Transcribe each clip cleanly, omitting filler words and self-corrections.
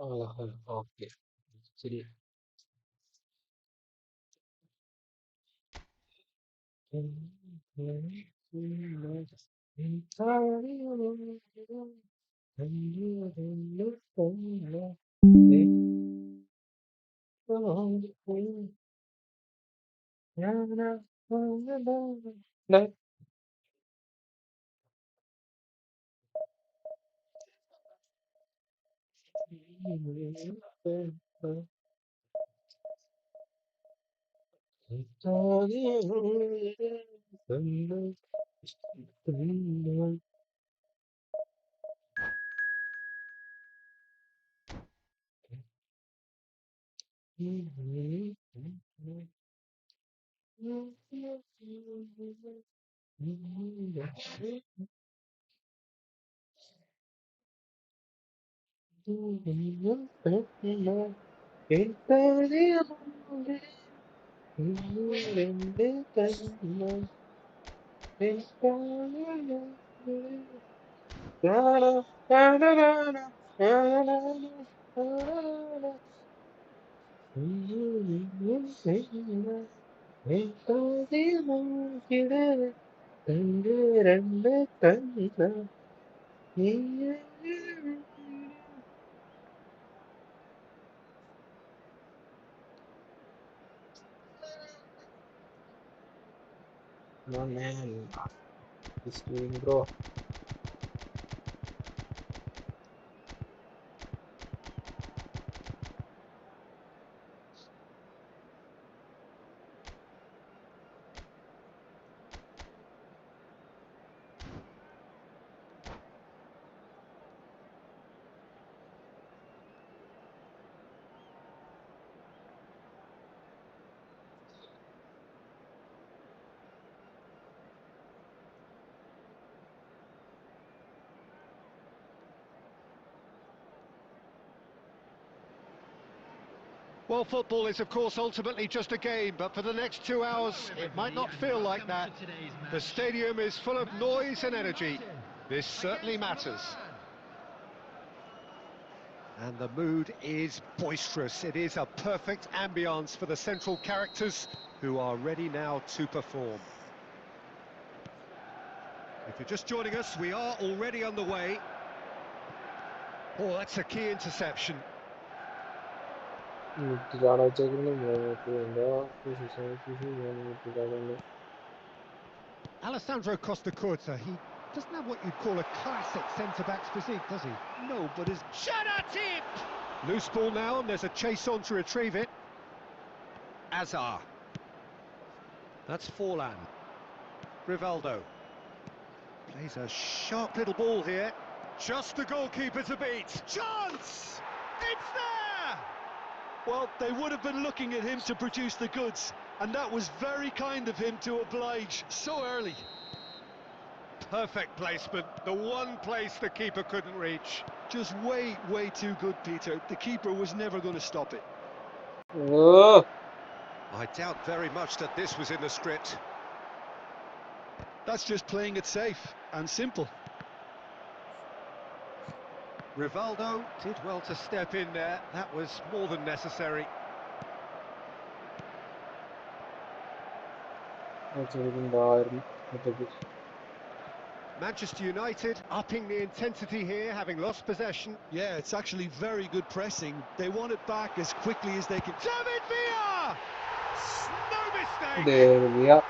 Okay ശരി. No man, he's doing bro. Well, football is, of course, ultimately just a game, but for the next 2 hours, it might not feel like that. The stadium is full of noise and energy. This certainly matters. And the mood is boisterous. It is a perfect ambience for the central characters who are ready now to perform. If you're just joining us, we are already underway. Oh, that's a key interception. Alessandro Costa Curta, he doesn't have what you'd call a classic centre-back's physique, does he? No, but his... Shut at it! Loose ball now, and there's a chase on to retrieve it. Azar. That's Forlan. Rivaldo. Plays a sharp little ball here. Just the goalkeeper to beat. Chance! It's there! Well, they would have been looking at him to produce the goods, and that was very kind of him to oblige so early. Perfect placement, the one place the keeper couldn't reach. Just way too good, Peter. The keeper was never going to stop it. I doubt very much that this was in the script. That's just playing it safe and simple. Rivaldo did well to step in there. That was more than necessary. Manchester United upping the intensity here, having lost possession. Yeah, it's actually very good pressing. They want it back as quickly as they can. David Villa! No mistake! There we are.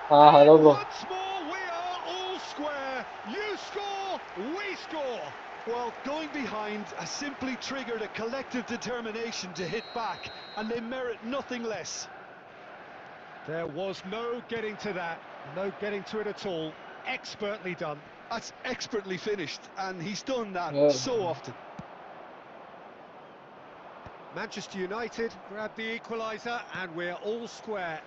And Hello bro. once more, we are all square. You score, we score. Well, going behind has simply triggered a collective determination to hit back, and they merit nothing less. There was no getting to that, no getting to it at all. Expertly done. That's expertly finished, and he's done that so often. Manchester United grab the equaliser, and we're all square.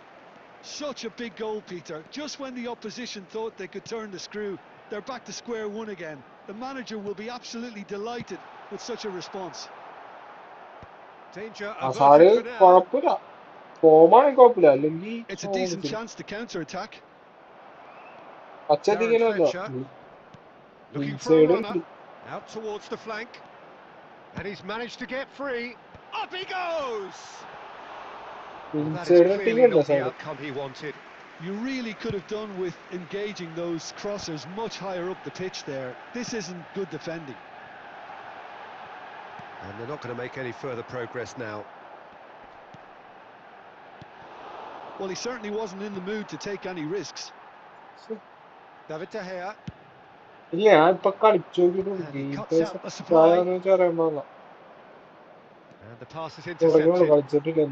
Such a big goal, Peter. Just when the opposition thought they could turn the screw, they're back to square one again. The manager will be absolutely delighted with such a response. Danger averted for now. It's a decent chance to counter-attack. Looking for a runner. Out towards the flank. And he's managed to get free. Up he goes! Well, that Inside is clearly not the outcome he wanted. You really could have done with engaging those crossers much higher up the pitch there. This isn't good defending. And they're not going to make any further progress now. Well, he certainly wasn't in the mood to take any risks. David De Gea. ഇല്ല ഞാൻ ഇപ്പൊ കളിച്ചു നോക്കിയിട്ട് പ്രായമെന്ന് വെച്ചാൽ അറിയാൻ പാടില്ല And the pass is തുടങ്ങിയോളൂ intercepted. കളിച്ചിട്ടില്ല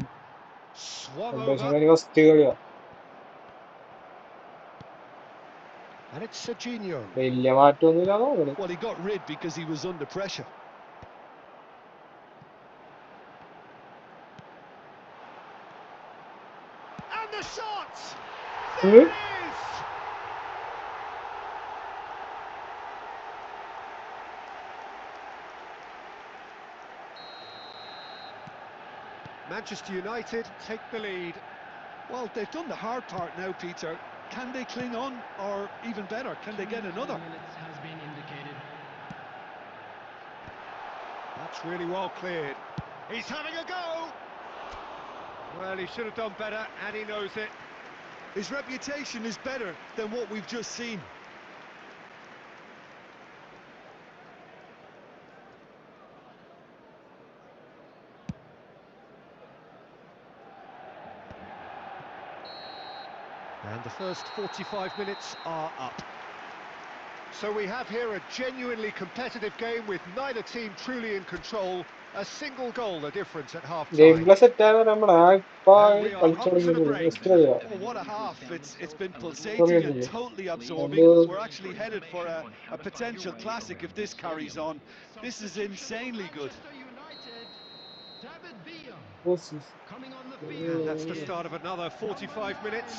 Swung അത്യാവശ്യം over. എനിക്ക് ഫസ്റ്റ് കളിയാ And it's Serginho. വലിയ മാറ്റമൊന്നുമില്ല തോന്നുന്നു Well, he got rid because he was under pressure. And the shot! There it is! Manchester United take the lead. Well, they've done the hard part now, Peter. Can they cling on, or even better, can they get another? Has been indicated. That's really well cleared. He's having a go! Well, he should have done better, and he knows it. His reputation is better than what we've just seen. And the first 45 minutes are up. So we have here a genuinely competitive game with neither team truly in control. A single goal the difference at game half-time. Play set ആയത് നമ്മുടെ ഇപ്പൊ കളിച്ചു തുടങ്ങിയത് first കളിയാ Oh, what a half. It's been pulsating and totally absorbing. We're actually headed for a potential classic if this carries on. This is insanely good. And that's the start of another 45 minutes.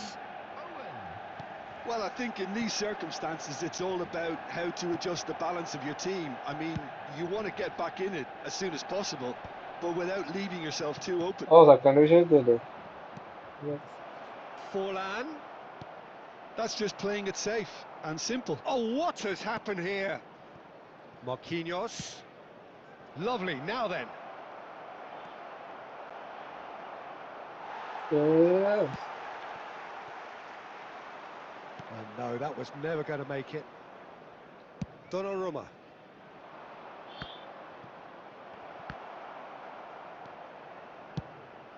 Well, I think in these circumstances, it's all about how to adjust the balance of your team. I mean, you want to get back in it as soon as possible, but without leaving yourself too open. ഓ second വിഷയത്തില്ലേ Forlan. That's just playing it safe and simple. Oh, what has happened here? Marquinhos. Lovely, now then. Oh no, that was never going to make it. Donnarumma.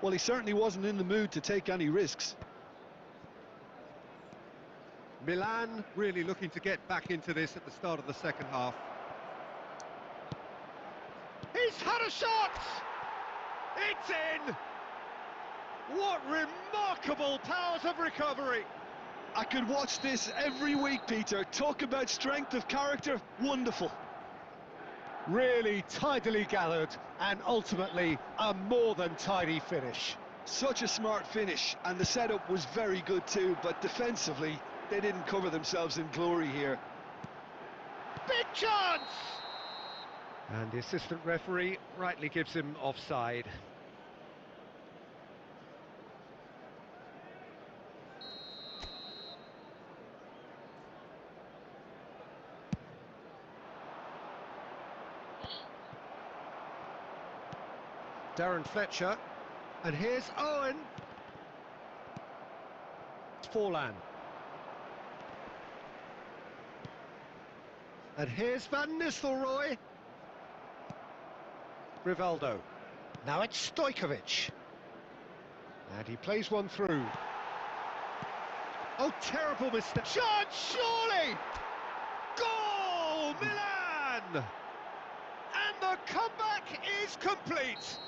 Well, he certainly wasn't in the mood to take any risks. Milan really looking to get back into this at the start of the second half. He's had a shot! It's in! What remarkable powers of recovery! I could watch this every week, Peter. Talk about strength of character. Wonderful. Really tidily gathered and ultimately a more than tidy finish. Such a smart finish, and the setup was very good too, but defensively, they didn't cover themselves in glory here. Big chance! And the assistant referee rightly gives him offside. Darren Fletcher, and here's Owen. Forlan. And here's Van Nistelrooy. Rivaldo. Now it's Stojkovic. And he plays one through. Oh, terrible mistake. Chance, surely! Goal, Milan! And the comeback is complete.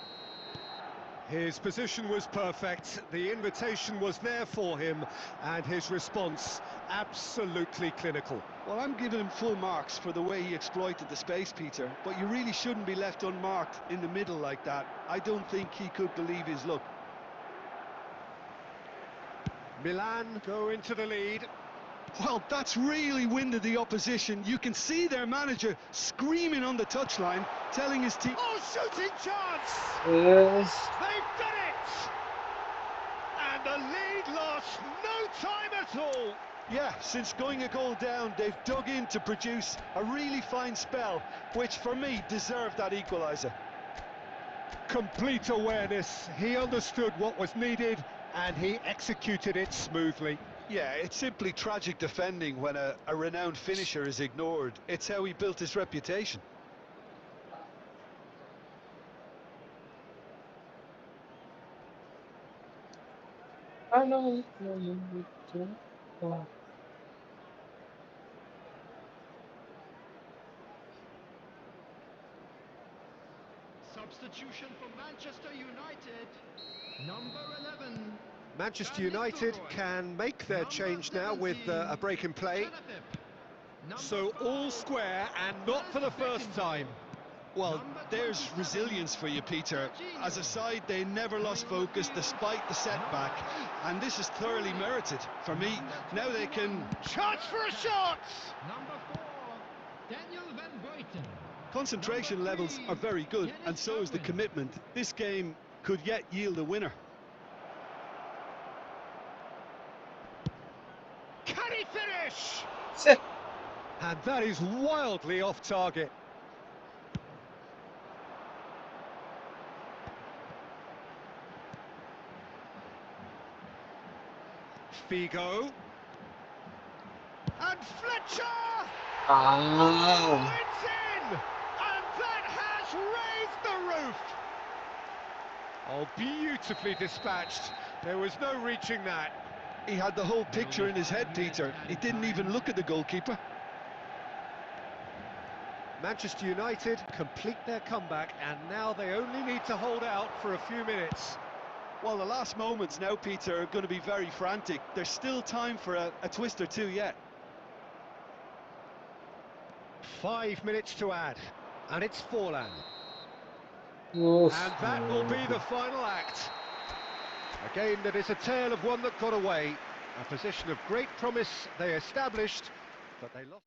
His position was perfect, the invitation was there for him, and his response absolutely clinical. Well, I'm giving him full marks for the way he exploited the space, Peter, but you really shouldn't be left unmarked in the middle like that. I don't think he could believe his luck. Milan go into the lead. Well, that's really winded the opposition. You can see their manager screaming on the touchline, telling his team... Oh, shooting chance! Yes. They've done it! And the lead lost no time at all. Yeah, since going a goal down, they've dug in to produce a really fine spell, which for me deserved that equaliser. Complete awareness. He understood what was needed and he executed it smoothly. Yeah, it's simply tragic defending when a renowned finisher is ignored. It's how he built his reputation. I know. Oh. Substitution for Manchester United, number 11. Manchester United can make their change now with a break in play. So all square and not for the first time. Well, there's resilience for you, Peter. As a side, they never lost focus despite the setback, and this is thoroughly merited. For me, now they can... Chance for a shot! Number 4, Daniel Van Buiten. Concentration levels are very good, and so is the commitment. This game could yet yield a winner. Can he finish? Set. And that is wildly off target. Figo. And Fletcher! Ah. It's in! And that has raised the roof! Oh, beautifully dispatched. There was no reaching that. He had the whole picture in his head, Peter. He didn't even look at the goalkeeper. Manchester United complete their comeback, and now they only need to hold out for a few minutes. Well, the last moments now, Peter, are going to be very frantic. There's still time for a twist or two yet. 5 minutes to add, and it's Forlan. Yes. And that will be the final act. A game that is a tale of one that got away. A position of great promise they established, but they lost.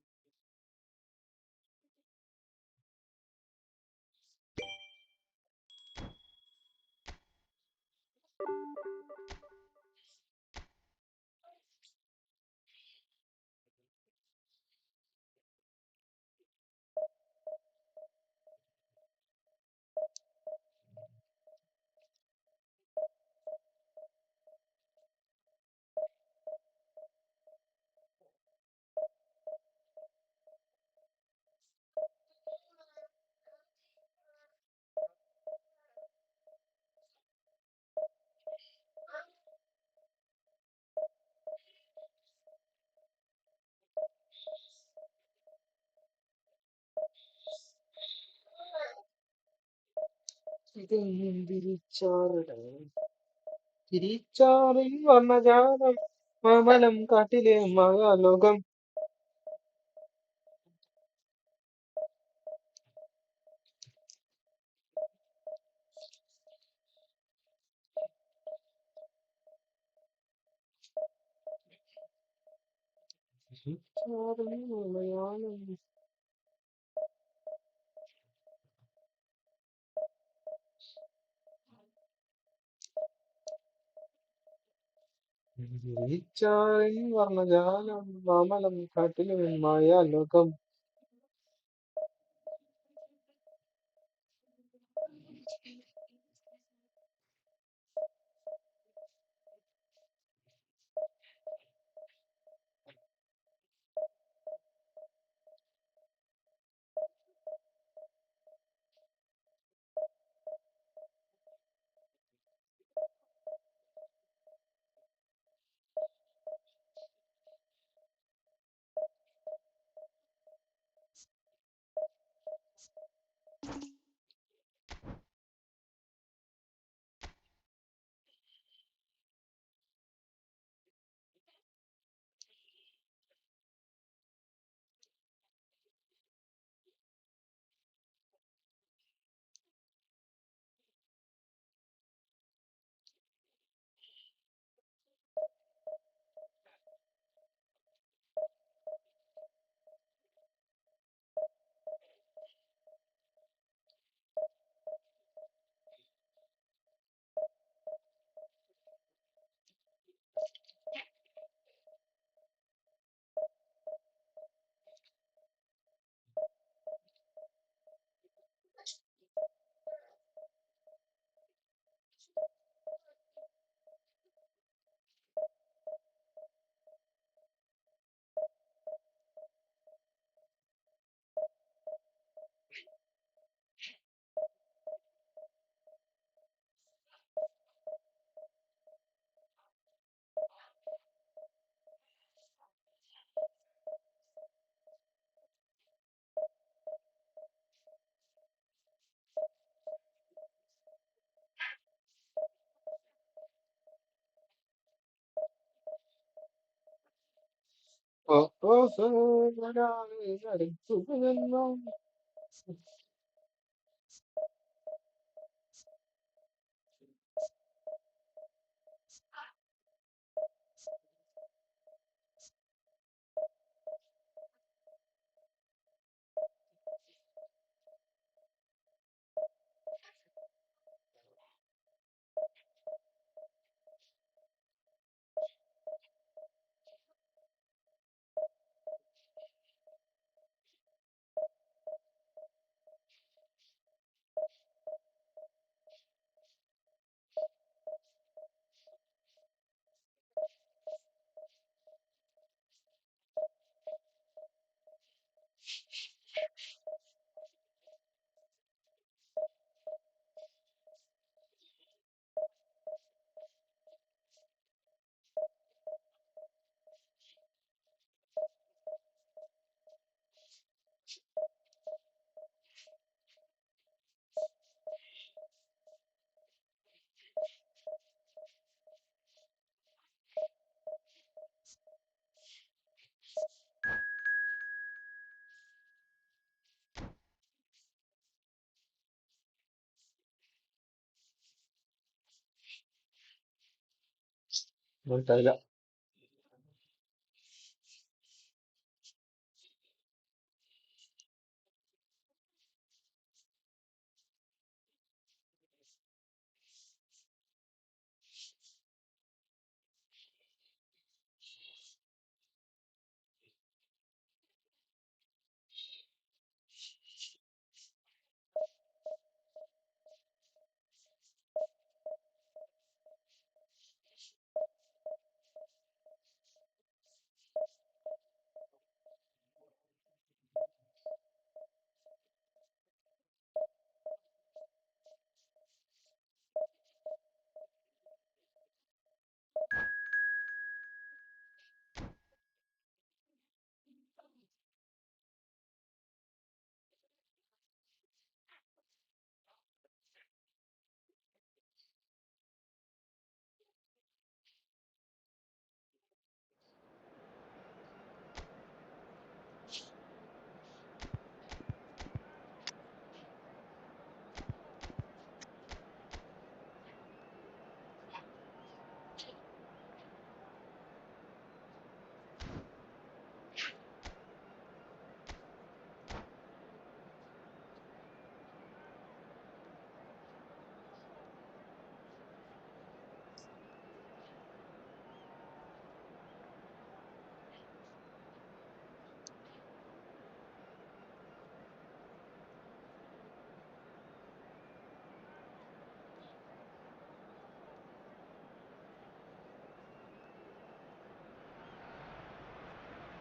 തിരിച്ചാറിൻ വർണ്ണജാലം മാമലം കാട്ടിലെ മഹാലോകം തിരിച്ചാറിൻ മലയാളം തിരിച്ചാറിൻ വർണ്ണജാലം മാമലം കാട്ടിലെ മായാലോകം മനസ്സിലായില്ല.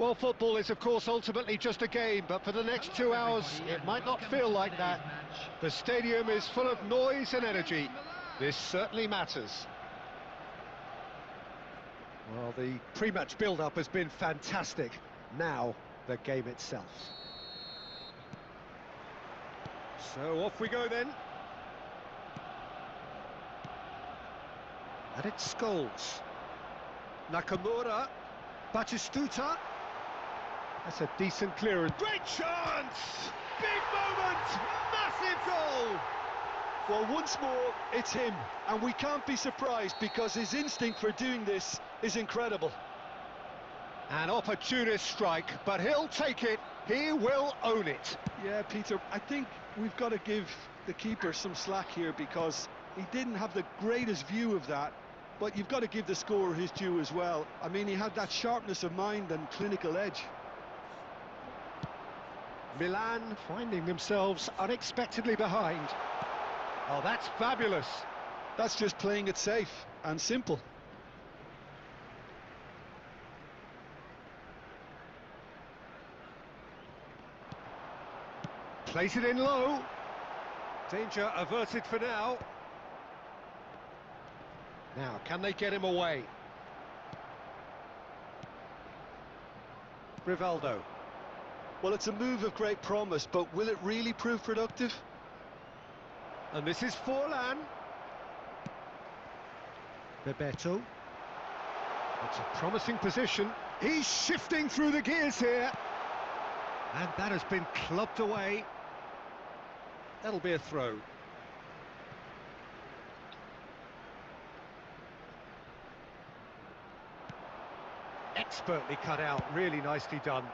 Well, football is, of course, ultimately just a game, but for the next 2 hours, it might not feel like that. The stadium is full of noise and energy. This certainly matters. Well, the pre-match build-up has been fantastic. Now, the game itself. So off we go then. And it's Scholes. Nakamura. Batistuta. That's a decent clearance. Great chance! Big moment! Massive goal! Well, once more, it's him, and we can't be surprised because his instinct for doing this is incredible. An opportunist strike, but he'll take it. He will own it. Yeah, Peter, I think we've got to give the keeper some slack here because he didn't have the greatest view of that, but you've got to give the scorer his due as well. I mean, he had that sharpness of mind and clinical edge. Milan finding themselves unexpectedly behind. Oh, that's fabulous. That's just playing it safe and simple. Plays it in low. Danger averted for now. Now, can they get him away? Rivaldo. Well, it's a move of great promise, but will it really prove productive? And this is Forlan. Bebeto. It's a promising position. He's shifting through the gears here. And that has been clubbed away. That'll be a throw. Expertly cut out, really nicely done.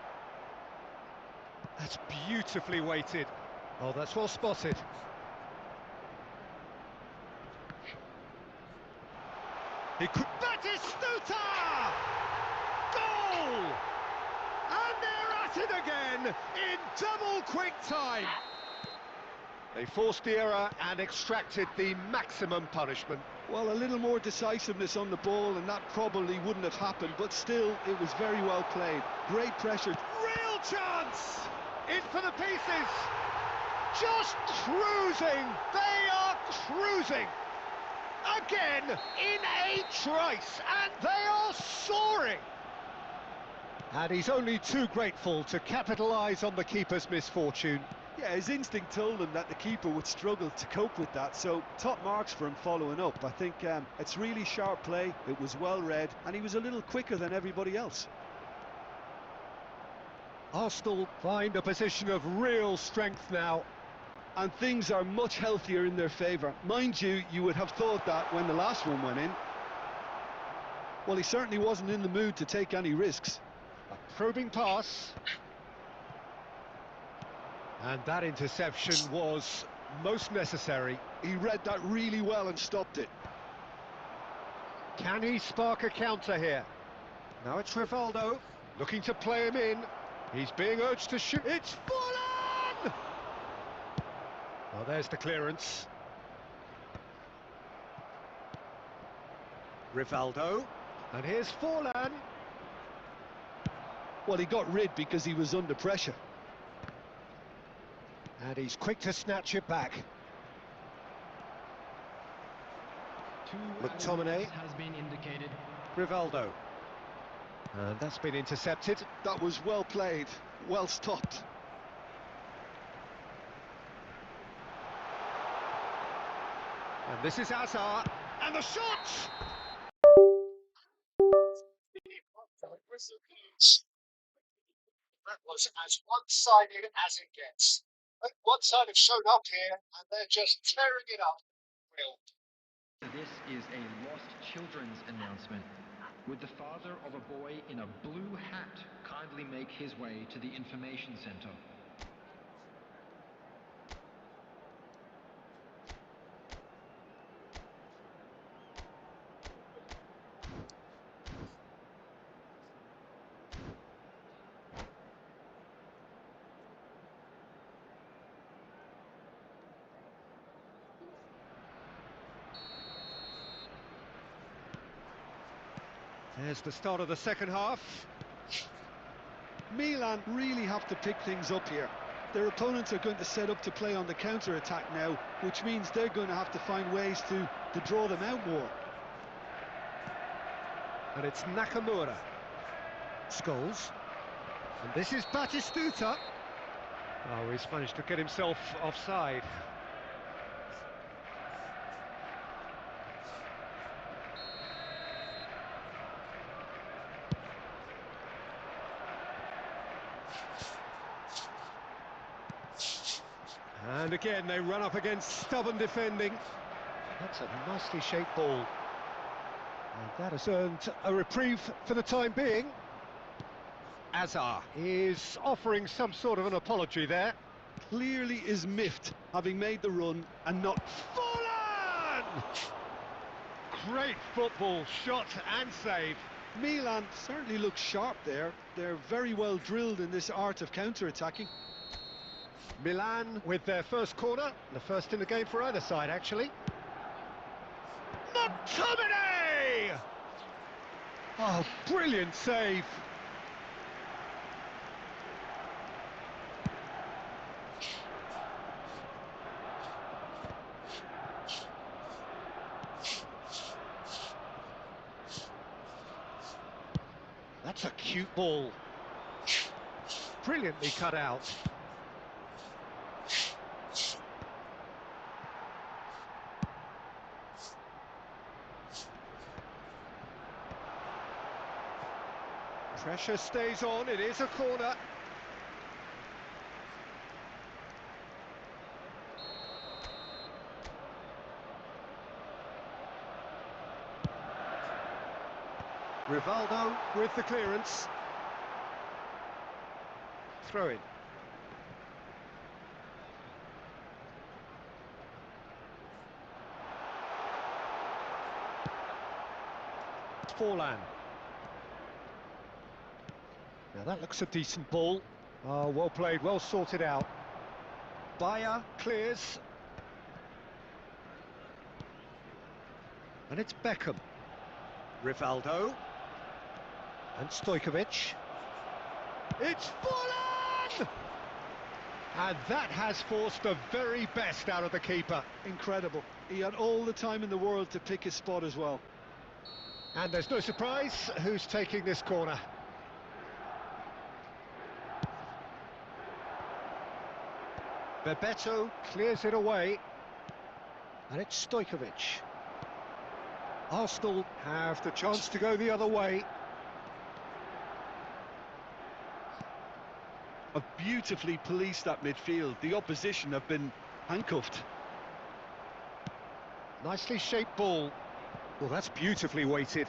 That's beautifully weighted. Oh, that's well spotted. He could... Batistuta! Goal! And they're at it again in double quick time. They forced the error and extracted the maximum punishment. Well, a little more decisiveness on the ball and that probably wouldn't have happened, but still, it was very well played. Great pressure. Real chance! In for the pieces! Just cruising! They are cruising! Again, in a trice, and they are soaring! And he's only too grateful to capitalise on the keeper's misfortune. Yeah, his instinct told him that the keeper would struggle to cope with that, so top marks for him following up. I think it's really sharp play, it was well read, and he was a little quicker than everybody else. Arsenal find a position of real strength now. And things are much healthier in their favour. Mind you, you would have thought that when the last one went in. Well, he certainly wasn't in the mood to take any risks. A probing pass. And that interception was most necessary. He read that really well and stopped it. Can he spark a counter here? Now it's Rivaldo, looking to play him in. He's being urged to shoot. It's fallen! Well, there's the clearance. Rivaldo. And here's Forlan. Well, he got rid because he was under pressure. And he's quick to snatch it back. McTominay has been indicated. Rivaldo. And that's been intercepted. That was well played, well stopped. And this is Hazard. And the shot! That was as one-sided as it gets. But one side have shown up here, and they're just tearing it up. Real. This is a lost children's announcement. Would the father of a boy in a blue hat kindly make his way to the information center? There's the start of the second half. Milan really have to pick things up here. Their opponents are going to set up to play on the counter-attack now, which means they're going to have to find ways to draw them out more. And it's Nakamura. Scholes. And this is Batistuta. Oh, he's managed to get himself offside. And again, they run up against stubborn defending. That's a nicely shaped ball. And that has earned a reprieve for the time being. Hazard is offering some sort of an apology there. Clearly is miffed, having made the run and not... Fallen! Great football, shot and save. Milan certainly looks sharp there. They're very well drilled in this art of counter-attacking. Milan with their first corner, the first in the game for either side, actually. McTominay! Oh, brilliant save. That's a cute ball. Brilliantly cut out. Pressure stays on, it is a corner. Rivaldo with the clearance. Throw in. Forlan. Now that looks a decent ball. Oh, well played, well sorted out. Bayer clears. And it's Beckham. Rivaldo. And Stojkovic. It's Forlan! And that has forced the very best out of the keeper. Incredible. He had all the time in the world to pick his spot as well. And there's no surprise who's taking this corner. Bebeto clears it away. And it's Stojkovic. Arsenal have the chance to go the other way. Have beautifully policed that midfield. The opposition have been handcuffed. Nicely shaped ball. Well, that's beautifully weighted.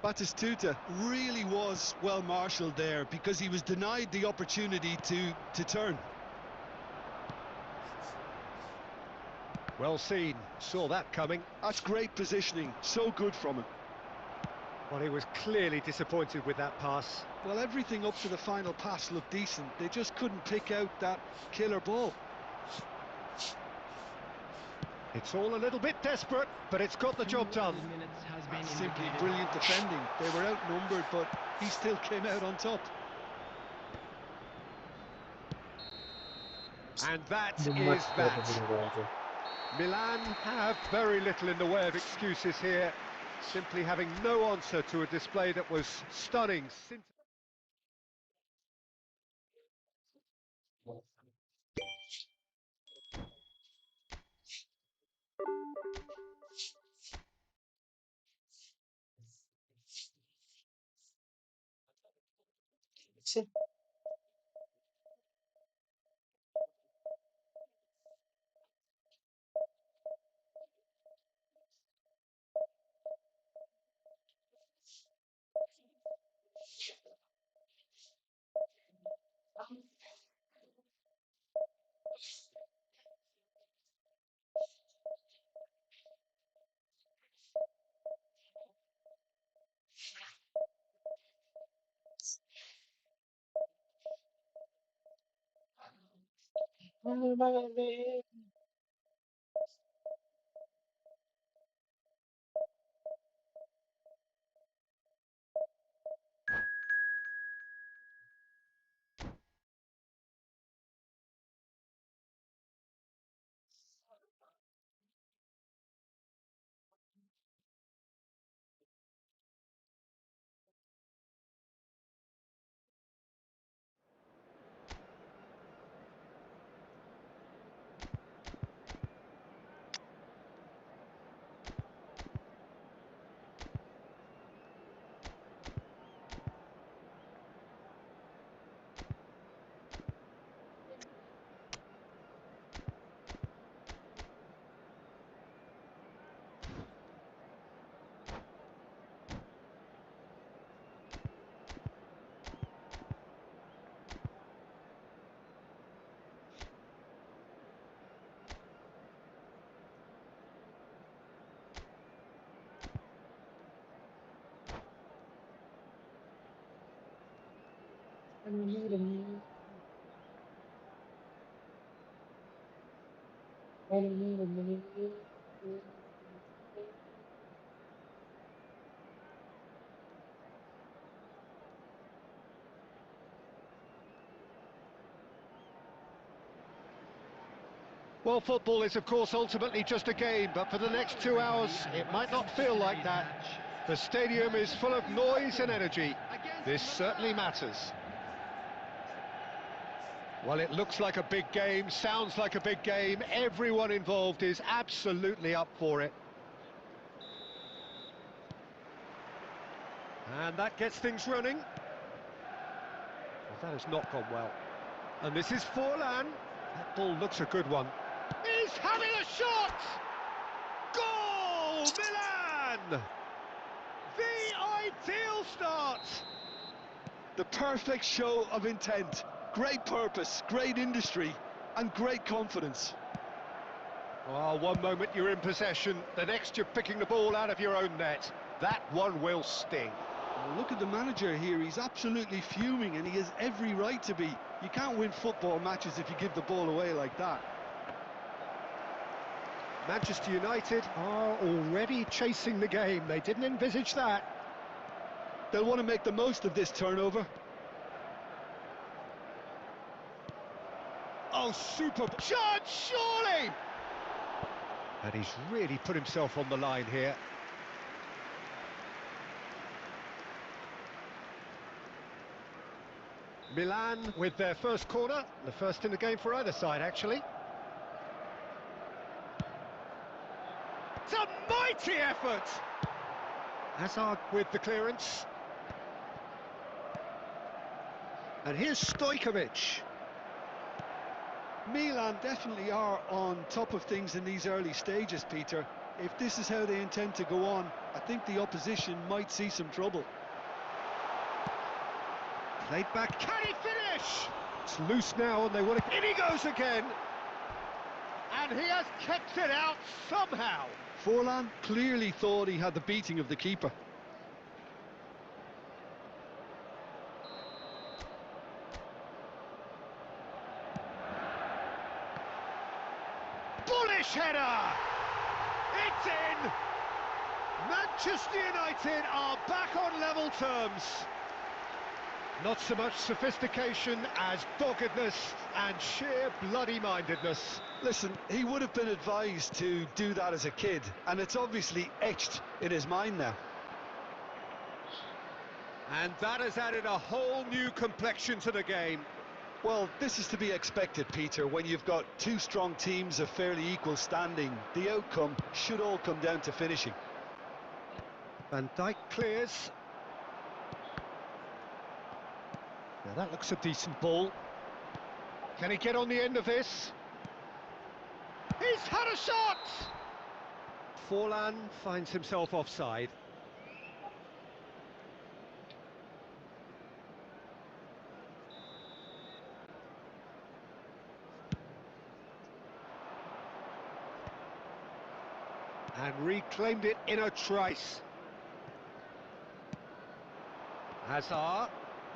Batistuta really was well marshalled there because he was denied the opportunity to turn. Well seen, saw that coming. That's great positioning, so good from him. Well, he was clearly disappointed with that pass. Well, everything up to the final pass looked decent. They just couldn't pick out that killer ball. It's all a little bit desperate, but it's got the job done. That's simply brilliant defending. They were outnumbered, but he still came out on top. And that is that. Milan have very little in the way of excuses here, simply having no answer to a display that was stunning. Well, football is, of course, ultimately just a game, but for the next 2 hours, it might not feel like that. The stadium is full of noise and energy. This certainly matters. Well, it looks like a big game, sounds like a big game. Everyone involved is absolutely up for it. And that gets things running. Well, that has not gone well. And this is Forlan. That ball looks a good one. He's having a shot! Goal! Milan! The ideal start! The perfect show of intent. Great purpose, great industry, and great confidence. Well, one moment you're in possession, the next you're picking the ball out of your own net. That one will sting. Well, look at the manager here, he's absolutely fuming, and he has every right to be. You can't win football matches if you give the ball away like that. Manchester United are already chasing the game. They didn't envisage that. They'll want to make the most of this turnover. Oh, super chance, surely! And he's really put himself on the line here. Milan with their first corner, the first in the game for either side, actually. It's a mighty effort! Hazard with the clearance. And here's Stojkovic. Milan definitely are on top of things in these early stages, Peter. If this is how they intend to go on, I think the opposition might see some trouble. Played back, can he finish? It's loose now and they want to... In he goes again! And he has kept it out somehow. Forlan clearly thought he had the beating of the keeper. Bullish header! It's in! Manchester United are back on level terms. Not so much sophistication as doggedness and sheer bloody-mindedness. Listen, he would have been advised to do that as a kid, and it's obviously etched in his mind now. And that has added a whole new complexion to the game. Well, this is to be expected, Peter. When you've got two strong teams of fairly equal standing, the outcome should all come down to finishing. Van Dijk clears. Now that looks a decent ball. Can he get on the end of this? He's had a shot! Forlan finds himself offside. And reclaimed it in a trice. Hazard.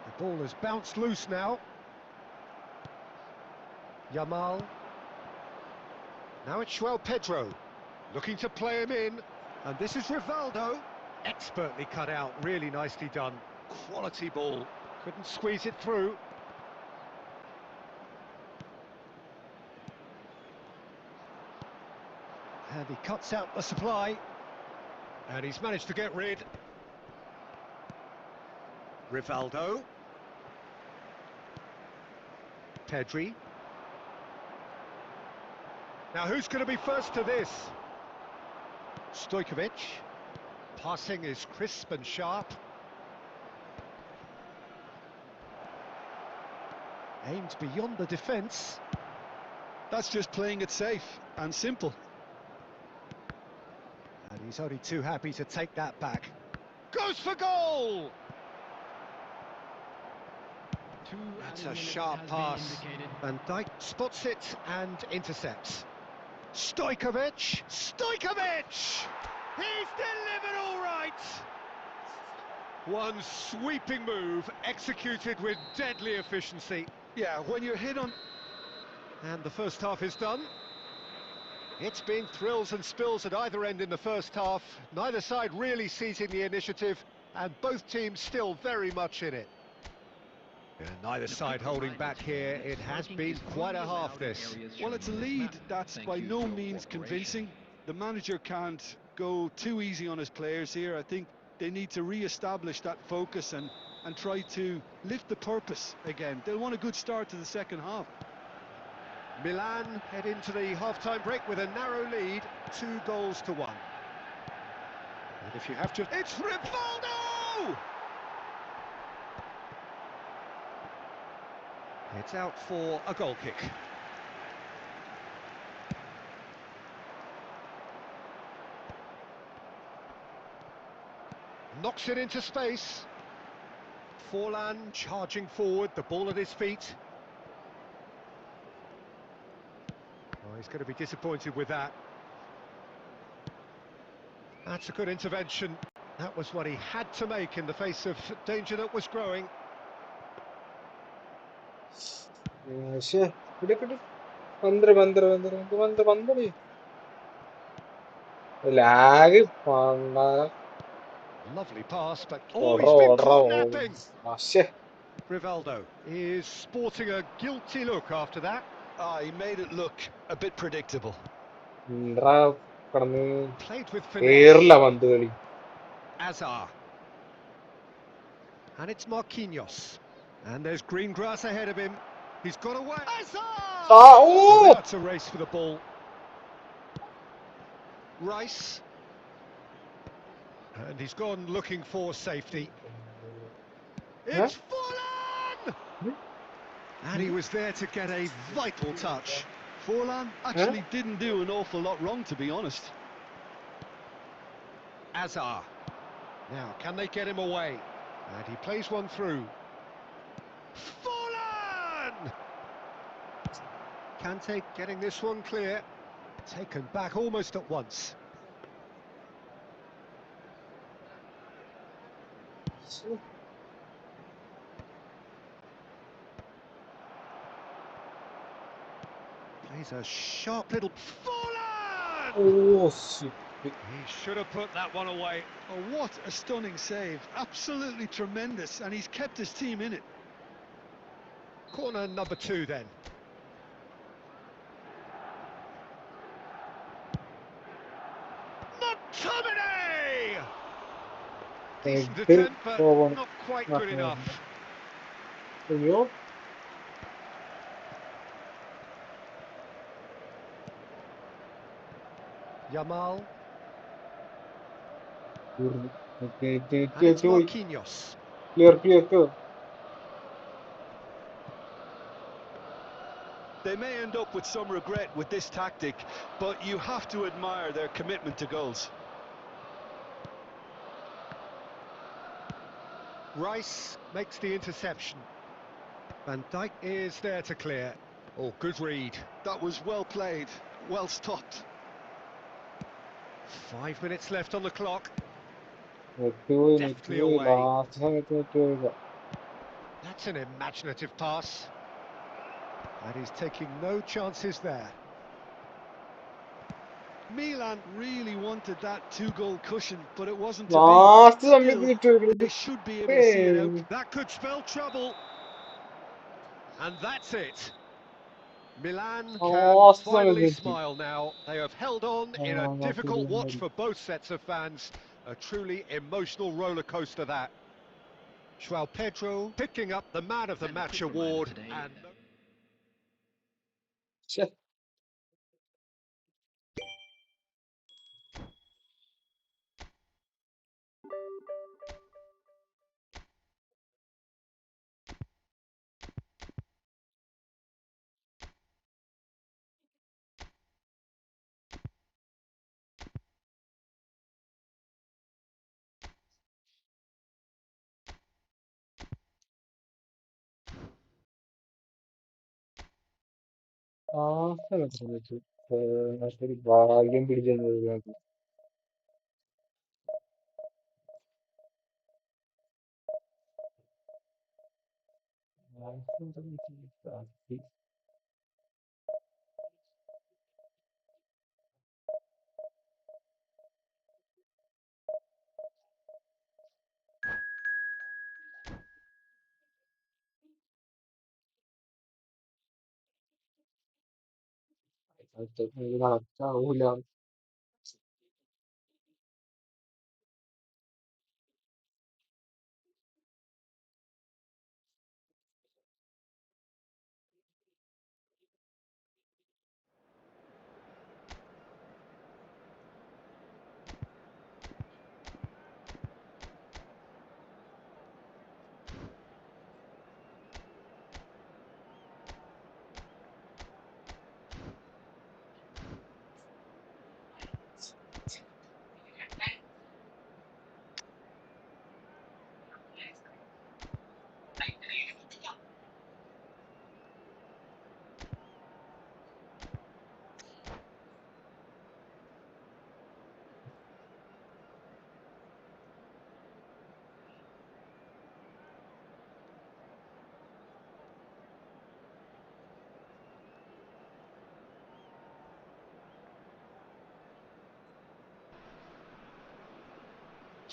The ball has bounced loose now. Yamal. Now it's João Pedro, looking to play him in. And this is Rivaldo. Expertly cut out, really nicely done. Quality ball. Couldn't squeeze it through. And he cuts out the supply. And he's managed to get rid. Rivaldo. Pedri. Now who's going to be first to this? Stojkovic. Passing is crisp and sharp. Aimed beyond the defence. That's just playing it safe and simple. And he's only too happy to take that back. Goes for goal! That's a sharp pass. Van Dijk spots it and intercepts. Stojkovic! Stojkovic! He's delivered all right! One sweeping move, executed with deadly efficiency. Yeah, when you're hit on... And the first half is done. It's been thrills and spills at either end in the first half. Neither side really seizing the initiative, and both teams still very much in it. And neither side holding back here. It has been quite a half, this. Well, it's a lead that's by no means convincing. The manager can't go too easy on his players here. I think they need to re-establish that focus and and try to lift the purpose again. They'll want a good start to the second half. Milan head into the half-time break with a narrow lead, 2-1. And if you have to... It's Rivaldo! It's out for a goal kick. Knocks it into space. Forlan charging forward, the ball at his feet. Oh, he's going to be disappointed with that. That's a good intervention. That was what he had to make in the face of danger that was growing. Lag. Lovely pass, but oh, he's been caught napping. Rivaldo is sporting a guilty look after that. He made it look a bit predictable. Played with finesse. Azar. And it's Marquinhos. And there's green grass ahead of him. He's got away. Azar! Oh! That's a race for the ball. Rice. And he's gone looking for safety. It's Forlan! And he was there to get a vital touch. Forlan actually didn't do an awful lot wrong, to be honest. Azar. Now, can they get him away? And he plays one through. Forlan! Kante getting this one clear. Taken back almost at once. Plays a sharp little... Forlan! Oh, shit. He should have put that one away. Oh, what a stunning save. Absolutely tremendous, and he's kept his team in it. Corner number 2 then. McTominay! Decent attempt, but not quite good enough. Yamal. And it's Marquinhos. Clear. They may end up with some regret with this tactic, but you have to admire their commitment to goals. Rice makes the interception. Van Dijk is there to clear. Oh, good read. That was well played, well stopped. 5 minutes left on the clock. Deftly away. That's an imaginative pass. And he's taking no chances there. Milan really wanted that 2-goal cushion, but it wasn't to Last be. Still, they should be able to see it out. That could spell trouble. And that's it. Milan can finally smile now. They have held on in a difficult watch for both sets of fans. A truly emotional roller coaster that. João Pedro picking up the Man of the Match award. And ഭാഗ്യം പിടിച്ചത് നടക്കാവൂല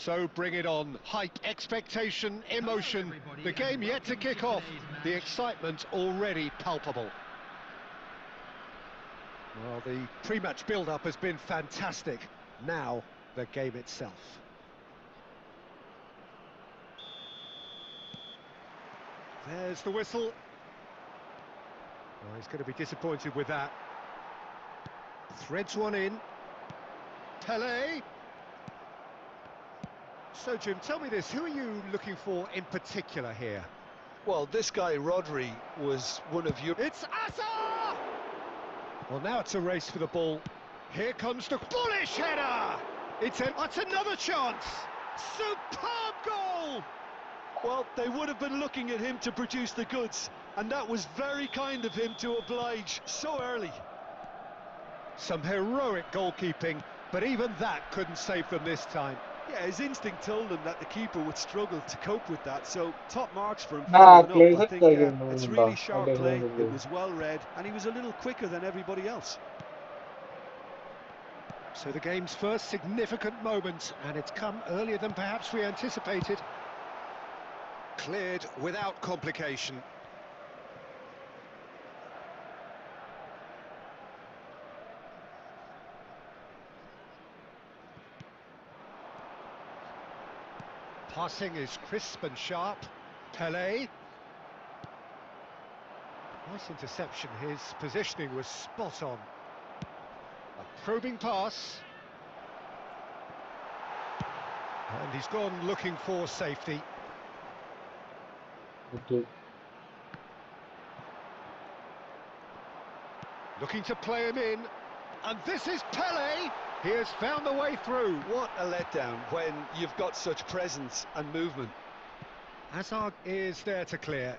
So bring it on. Hype, expectation, emotion. The game yet to kick off. The excitement already palpable. Well, the pre-match build-up has been fantastic. Now, the game itself. There's the whistle. Oh, he's going to be disappointed with that. Threads one in. Pelé. So, Jim, tell me this, who are you looking for in particular here? Well, this guy, Rodri, was one of your... It's Asa! Well, now it's a race for the ball. Here comes the bullish header! That's another chance! Superb goal! Well, they would have been looking at him to produce the goods, and that was very kind of him to oblige so early. Some heroic goalkeeping, but even that couldn't save them this time. Yeah, his instinct told him that the keeper would struggle to cope with that, so top marks for him Nah, following up. I play think it it's really sharp play, it was well read, and he was a little quicker than everybody else. So the game's first significant moment, and it's come earlier than perhaps we anticipated. Cleared without complication. Passing is crisp and sharp. Pelé. Nice interception, his positioning was spot on. A probing pass. And he's gone looking for safety. Okay. Looking to play him in. And this is Pelé! He has found the way through. What a letdown when you've got such presence and movement. Hazard is there to clear.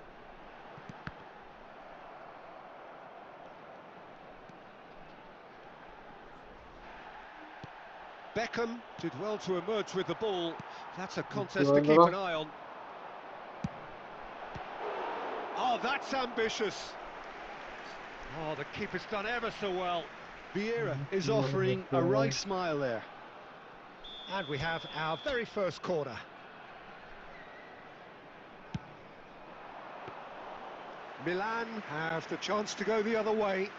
Beckham did well to emerge with the ball. That's a contest to keep an eye on. Oh, that's ambitious. Oh, the keeper's done ever so well. Vieira is offering a right smile there. And we have our very first corner. Milan have the chance to go the other way.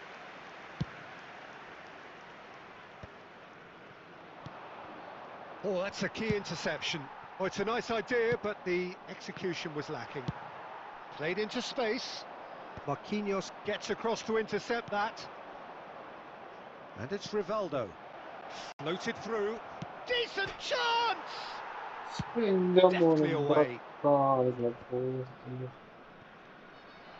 Oh, that's a key interception. Oh, it's a nice idea, but the execution was lacking. Played into space. Marquinhos gets across to intercept that. And it's Rivaldo. Floated through. Decent chance! Deftly away.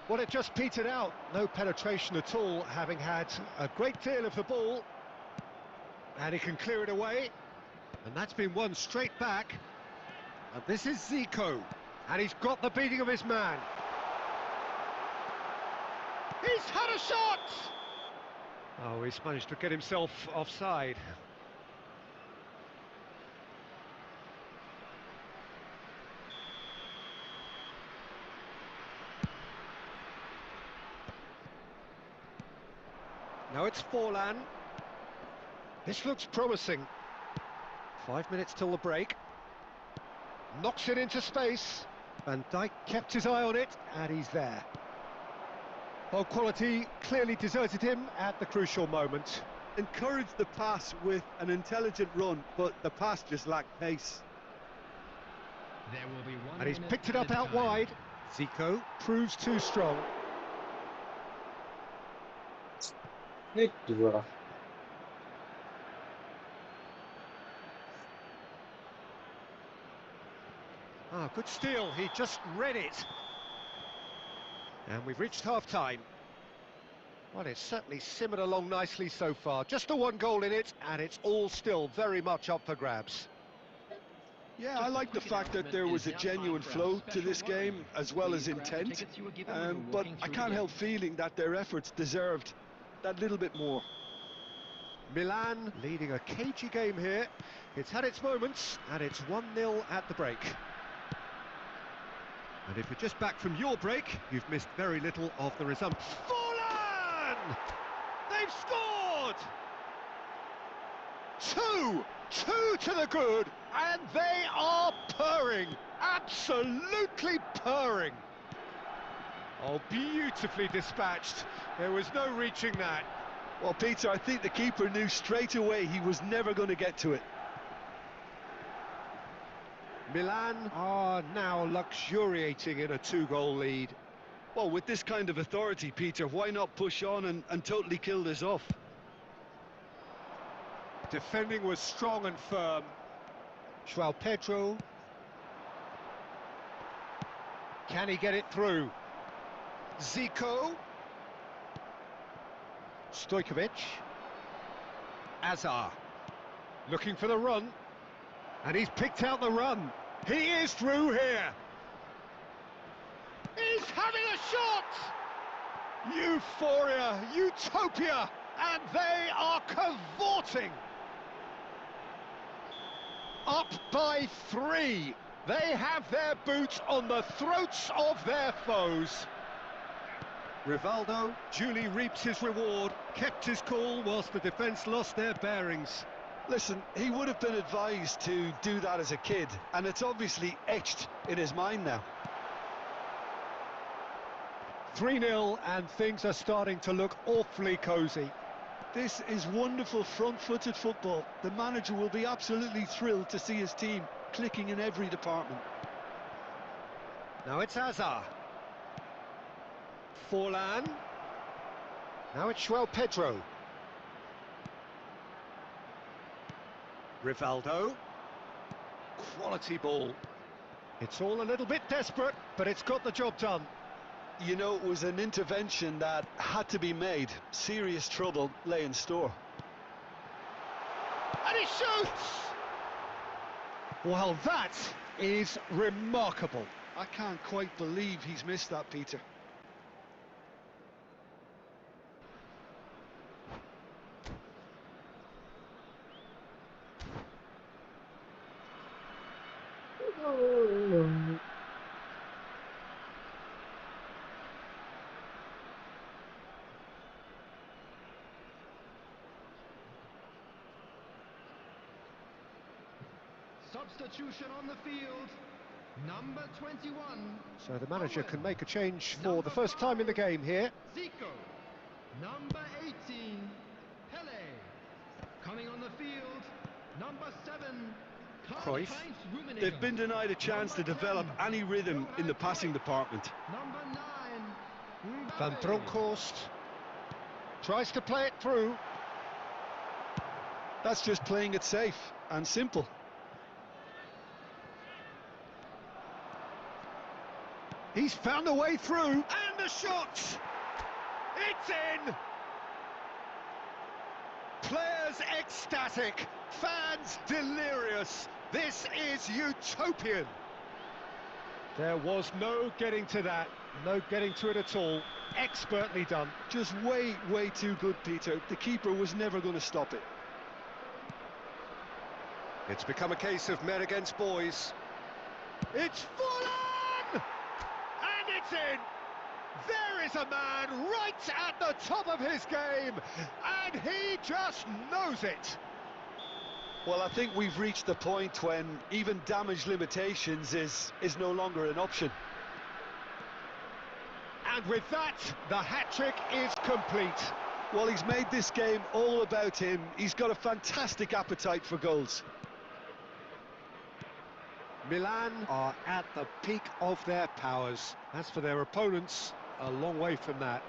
Well, it just petered out. No penetration at all, having had a great deal of the ball. And he can clear it away. And that's been won straight back. And this is Zico. And he's got the beating of his man. He's had a shot! Oh, he's managed to get himself offside. Now it's Forlan. This looks promising. 5 minutes till the break. Knocks it into space. Van Dijk kept his eye on it, and he's there. Well, quality clearly deserted him at the crucial moment. Encouraged the pass with an intelligent run, but the pass just lacked pace. There will be one And he's minute picked it up added out time. wide. Zico proves too strong. Ah, good steal, he just read it. And we've reached half-time. Well, it's certainly simmered along nicely so far. Just the one goal in it, and it's all still very much up for grabs. Yeah, I like the fact that there was a genuine flow to this game, as well as intent. But I can't help feeling that their efforts deserved that little bit more. Milan leading a cagey game here. It's had its moments, and it's 1-0 at the break. And if you're just back from your break, you've missed very little of the resumption. Forlan! They've scored! Two to the good, and they are purring, absolutely purring. Oh, beautifully dispatched. There was no reaching that. Well, Peter, I think the keeper knew straight away he was never going to get to it. Milan are now luxuriating in a 2-goal lead. Well, with this kind of authority, Peter, why not push on and totally kill this off? Defending was strong and firm. João Pedro. Can he get it through? Zico. Stojkovic. Azar. Looking for the run. And he's picked out the run. He is through here. He's having a shot! Euphoria, utopia, and they are cavorting. Up by 3. They have their boots on the throats of their foes. Rivaldo duly reaps his reward, kept his cool whilst the defence lost their bearings. Listen, he would have been advised to do that as a kid, and it's obviously etched in his mind now. 3-0, and things are starting to look awfully cosy. This is wonderful front-footed football. The manager will be absolutely thrilled to see his team clicking in every department. Now it's Azar. Forlan. Now it's João Pedro. Rivaldo. Quality ball. It's all a little bit desperate, but it's got the job done. You know, it was an intervention that had to be made. Serious trouble lay in store. And he shoots! Well, that is remarkable. I can't quite believe he's missed that, Peter. Substitution on the field, number 21. So the manager can make a change for the first time in the game here. Zico, number 18, Pele. Coming on the field, number 7, Cruyff. They've been denied a chance to develop any rhythm in the passing department. Number 9, Van Bronckhorst tries to play it through. That's just playing it safe and simple. He's found a way through, and the shot! It's in! Players ecstatic, fans delirious. This is utopian. There was no getting to that, no getting to it at all. Expertly done. Just way too good, Peter. The keeper was never going to stop it. It's become a case of men against boys. It's Forlan! And it's in! There is a man right at the top of his game, and he just knows it. Well, I think we've reached the point when even damage limitations is no longer an option. And with that, the hat-trick is complete. Well, he's made this game all about him. He's got a fantastic appetite for goals. Milan are at the peak of their powers. As for their opponents, a long way from that.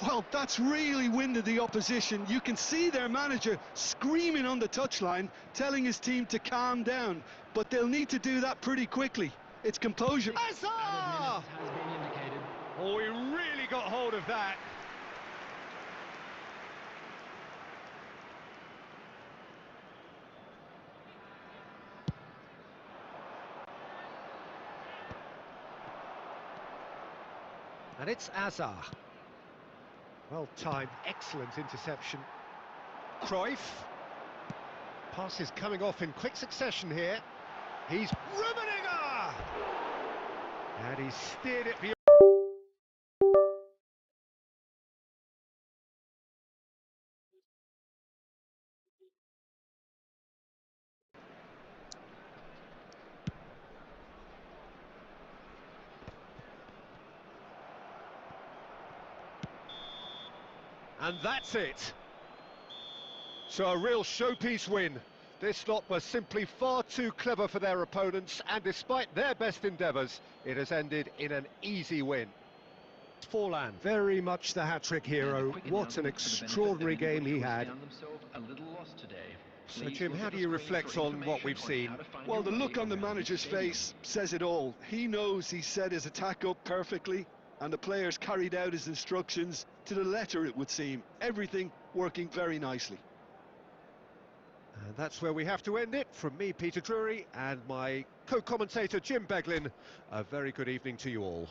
Well, that's really winded the opposition. You can see their manager screaming on the touchline, telling his team to calm down. But they'll need to do that pretty quickly. It's composure. Azar! has been indicated. Oh, he really got hold of that. And it's Azar. Well timed, excellent interception. Cruyff. Passes coming off in quick succession here. He's Rummenigge! And he steered it beyond. And that's it. So a real showpiece win. This lot were simply far too clever for their opponents, and despite their best endeavours, it has ended in an easy win. Forlan, very much the hat-trick hero. What an extraordinary game he had. So, Jim, how do you reflect on what we've seen? Well, the look on the manager's face says it all. He knows he set his attack up perfectly, and the players carried out his instructions to the letter, it would seem. Everything working very nicely. And that's where we have to end it. From me, Peter Drury, and my co-commentator, Jim Beglin, a very good evening to you all.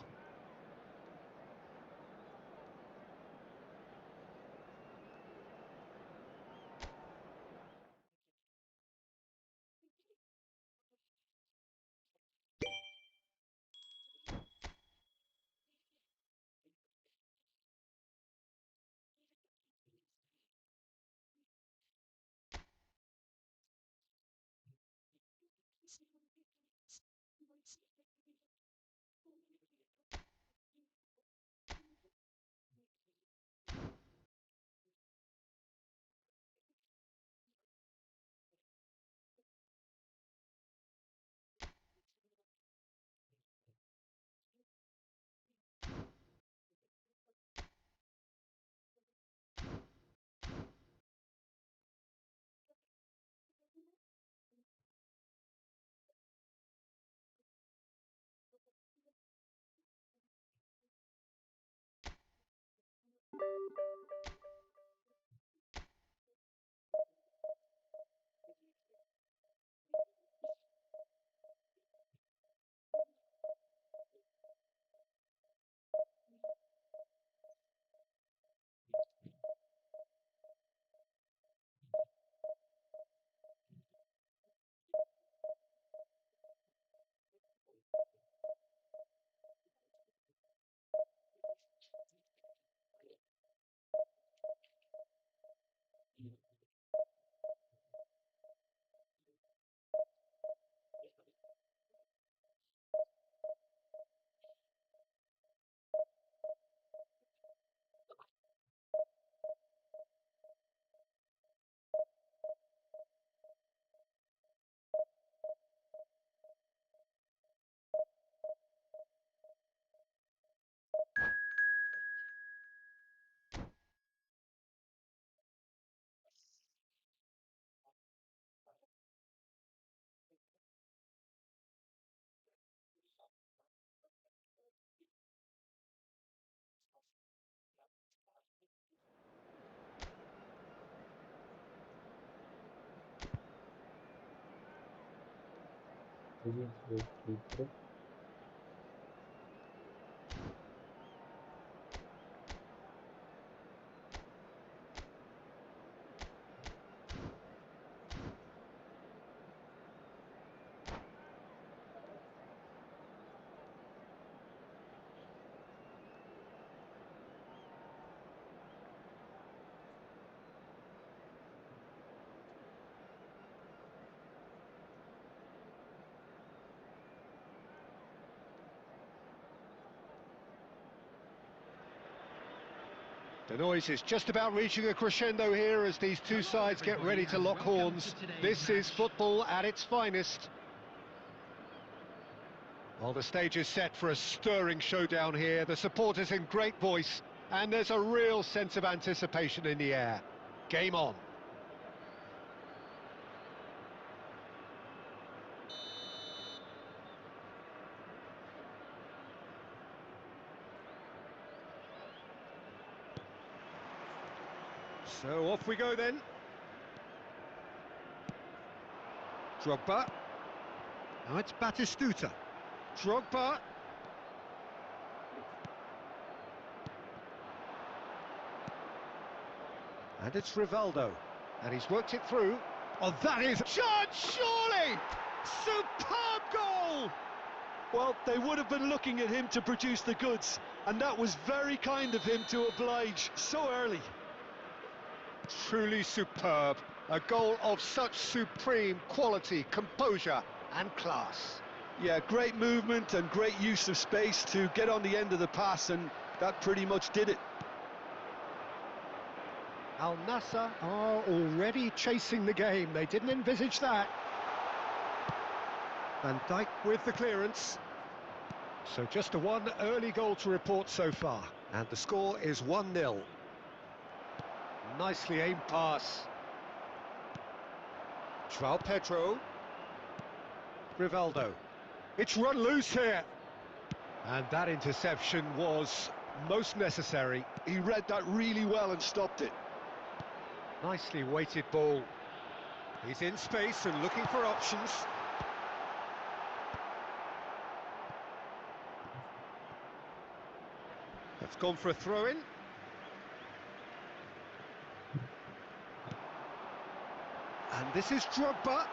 The noise is just about reaching a crescendo here as these two sides get ready to lock horns. This is football at its finest. Well, the stage is set for a stirring showdown here. The supporters in great voice, and there's a real sense of anticipation in the air. Game on. So off we go then. Drogba. Now it's Batistuta. Drogba. And it's Rivaldo. And he's worked it through. Oh, that is... Chance, surely! Superb goal! Well, they would have been looking at him to produce the goods, and that was very kind of him to oblige so early. Truly superb. A goal of such supreme quality, composure and class. Yeah, great movement and great use of space to get on the end of the pass, and that pretty much did it. Al Nassr are already chasing the game. They didn't envisage that. Van Dijk with the clearance. So just a one early goal to report so far. And the score is 1-0. Nicely aimed pass. João Pedro. Rivaldo. It's run loose here. And that interception was most necessary. He read that really well and stopped it. Nicely weighted ball. He's in space and looking for options. That's gone for a throw-in. And this is Drogba.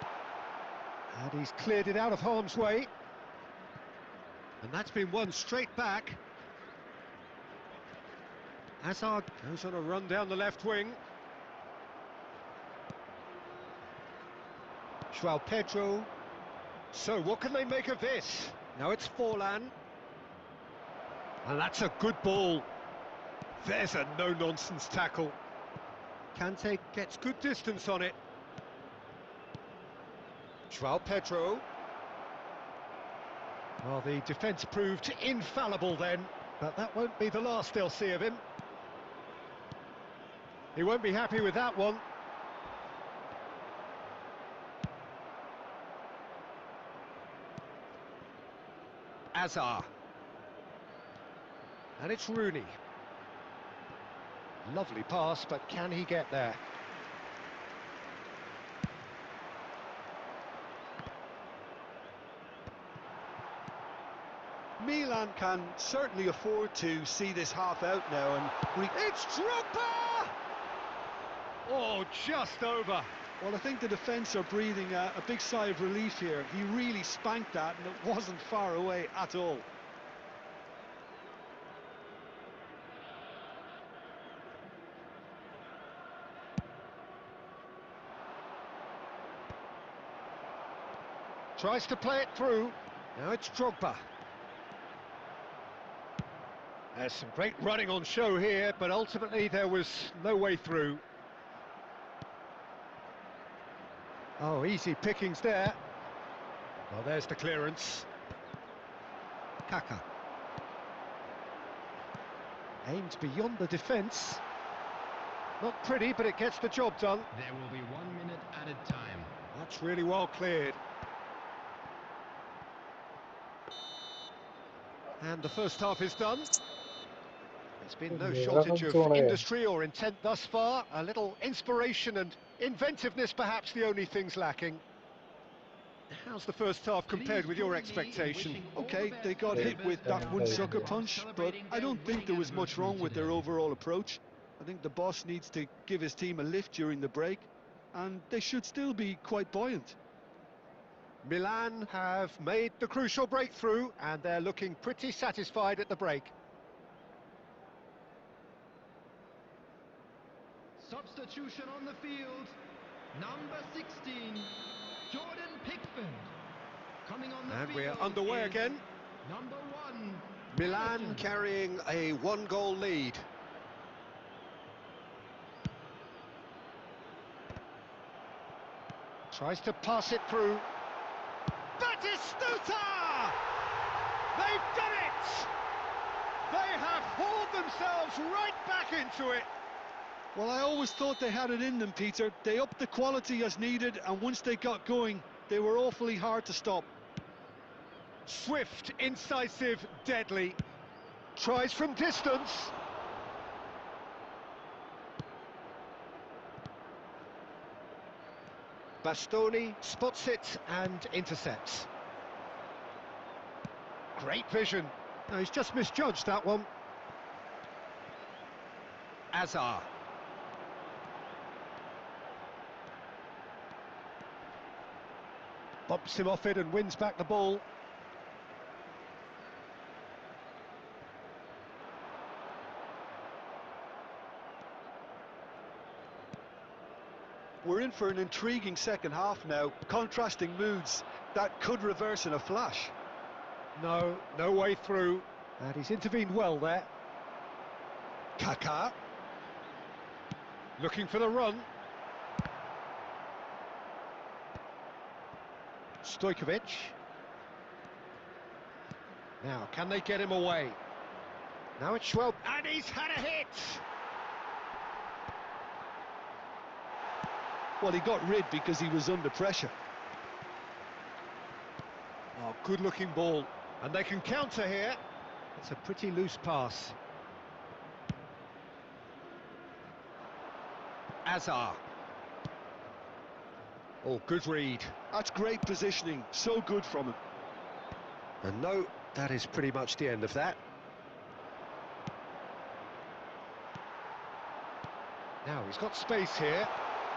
And he's cleared it out of harm's way. And that's been won straight back. Hazard goes on a run down the left wing. João Pedro. So what can they make of this? Now it's Forlan. And that's a good ball. There's a no-nonsense tackle. Kante gets good distance on it. João Pedro. Well, the defence proved infallible then, but that won't be the last they'll see of him. He won't be happy with that one. Hazard. And it's Rooney. Lovely pass, but can he get there? Milan can certainly afford to see this half out now and... It's Drogba! Oh, just over. Well, I think the defence are breathing a big sigh of relief here. He really spanked that and it wasn't far away at all. Tries to play it through. Now it's Drogba. There's some great running on show here, but ultimately there was no way through. Oh, easy pickings there. Well, there's the clearance. Kaka. Aimed beyond the defence. Not pretty, but it gets the job done. There will be 1 minute added time. That's really well cleared. And the first half is done. There's been no shortage of industry or intent thus far. A little inspiration and inventiveness, perhaps the only things lacking. How's the first half compared with your expectation? Okay, they got hit with that one sucker punch, but I don't think there was much wrong with their overall approach. I think the boss needs to give his team a lift during the break, and they should still be quite buoyant. Milan have made the crucial breakthrough, and they're looking pretty satisfied at the break. Substitution on the field. Number 16, Jordan Pickford. Coming on the And field we're underway is again. Number 1, Milan Everton. carrying a one-goal lead. Tries to pass it through. Batistuta! They've done it! They have hauled themselves right back into it. Well, I always thought they had it in them, Peter. They upped the quality as needed, and once they got going, they were awfully hard to stop. Swift, incisive, deadly. Tries from distance. Bastoni spots it and intercepts. Great vision. No, he's just misjudged that one. Hazard. Bumps him off it and wins back the ball. We're in for an intriguing second half now. Contrasting moods that could reverse in a flash. No, no way through. And he's intervened well there. Kaka. Looking for the run. Stojkovic. Now, can they get him away? Now it's Schwab, and he's had a hit! Well, he got rid because he was under pressure. Oh, good-looking ball. And they can counter here. It's a pretty loose pass. Azar. Oh, good read. That's great positioning, so good from him. And no, that is pretty much the end of that. Now he's got space here.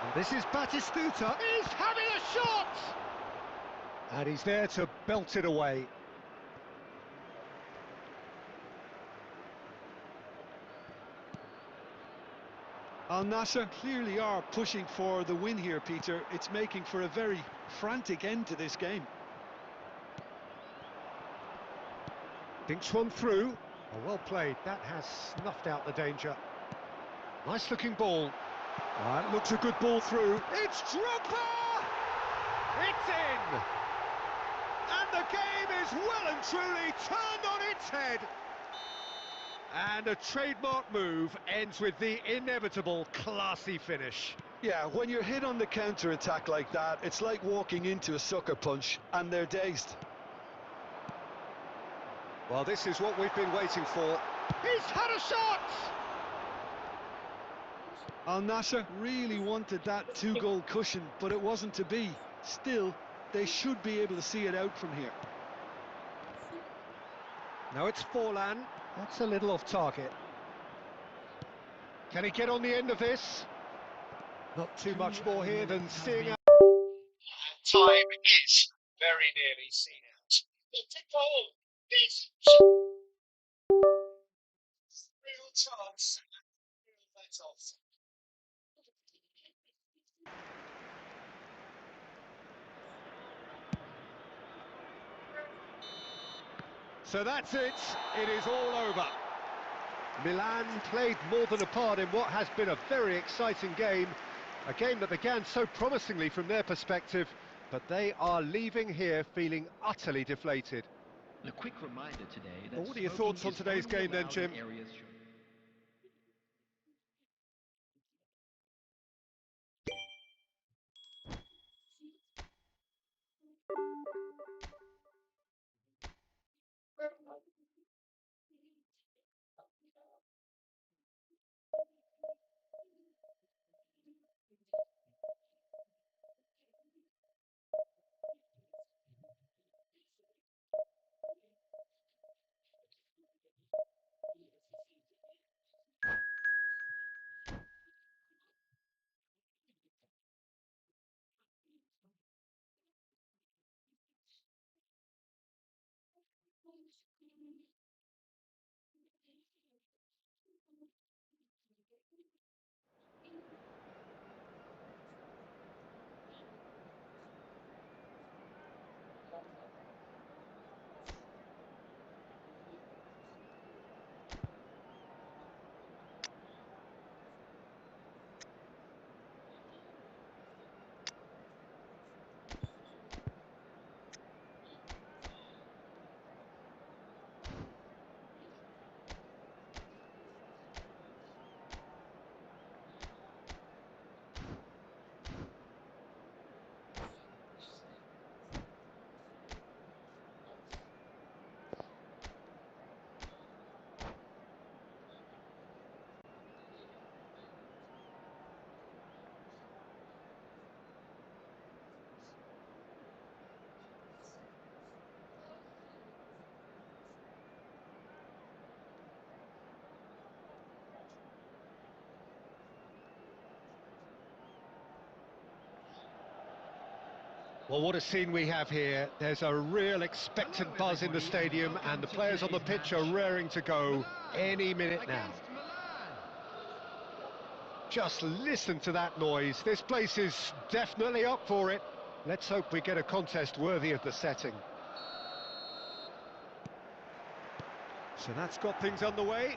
And this is Batistuta. He's having a shot! And he's there to belt it away. Al Nassr clearly are pushing for the win here, Peter. It's making for a very frantic end to this game. Dinks one through. Oh, well played. That has snuffed out the danger. Nice looking ball. That looks a good ball through. It's Drogba! It's in! And the game is well and truly turned on its head. And a trademark move ends with the inevitable classy finish. Yeah, when you're hit on the counter-attack like that, it's like walking into a sucker punch, and they're dazed. Well, this is what we've been waiting for. He's had a shot! Al Nassr really wanted that two-goal cushion, but it wasn't to be. Still, they should be able to see it out from here. Now it's Forlan. That's a little off target. Can he get on the end of this? Not too much more here than seeing out. Time is very nearly seen out. The football is real chance and real let off. So that's it. It is all over. Milan played more than a part in what has been a very exciting game. A game that began so promisingly from their perspective, but they are leaving here feeling utterly deflated. A quick reminder today that Well, what are your thoughts on today's game then, Jim? Well, what a scene we have here. There's a real expectant buzz in the stadium, and the players on the pitch are raring to go any minute now. Just listen to that noise. This place is definitely up for it. Let's hope we get a contest worthy of the setting. So that's got things underway.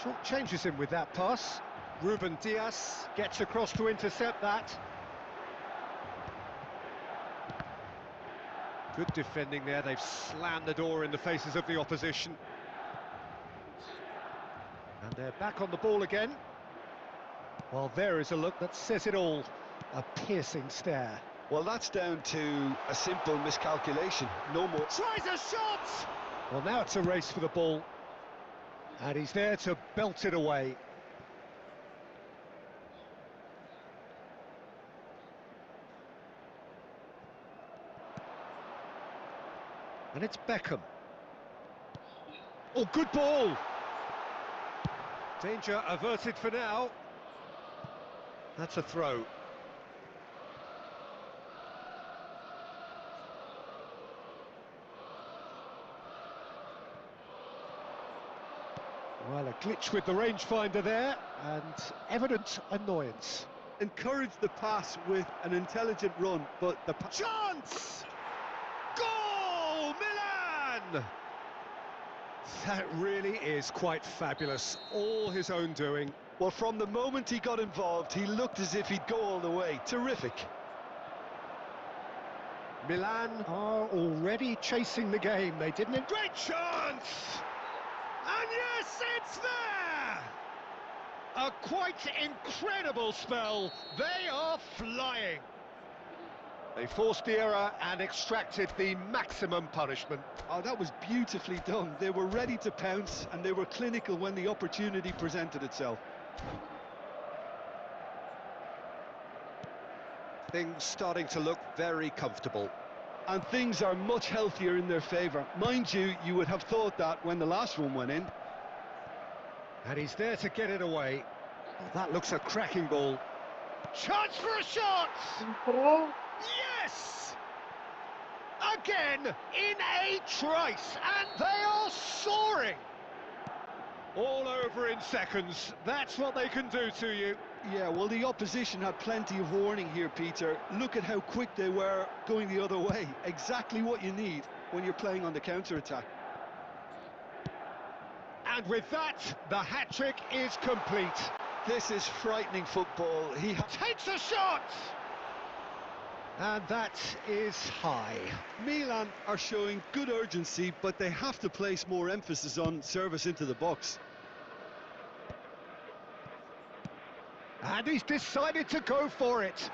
Short changes him with that pass. Ruben Diaz gets across to intercept that. Good defending there, they've slammed the door in the faces of the opposition. And they're back on the ball again. Well, there is a look that says it all. A piercing stare. Well, that's down to a simple miscalculation, no more. Tries a shot! Well, now it's a race for the ball. And he's there to belt it away. And it's Beckham. Oh, good ball! Danger averted for now. That's a throw. Well, a glitch with the rangefinder there, and evident annoyance. Encourage the pass with an intelligent run, but the Chance! Goal! Milan! That really is quite fabulous. All his own doing. Well, from the moment he got involved, he looked as if he'd go all the way. Terrific. Milan are already chasing the game. They didn't... Great chance! And yes, it's there! A quite incredible spell. They are flying. They forced the error and extracted the maximum punishment. Oh, that was beautifully done. They were ready to pounce, and they were clinical when the opportunity presented itself. Things starting to look very comfortable. And things are much healthier in their favour. Mind you, you would have thought that when the last one went in. And he's there to get it away. Oh, that looks a cracking ball. Chance for a shot! Yes! Again, in a trice, and they are soaring! All over in seconds. That's what they can do to you. Yeah, well, the opposition had plenty of warning here, Peter. Look at how quick they were going the other way. Exactly what you need when you're playing on the counter-attack. And with that, the hat-trick is complete. This is frightening football. He takes a shot! And that is high. Milan are showing good urgency, but they have to place more emphasis on service into the box. And he's decided to go for it.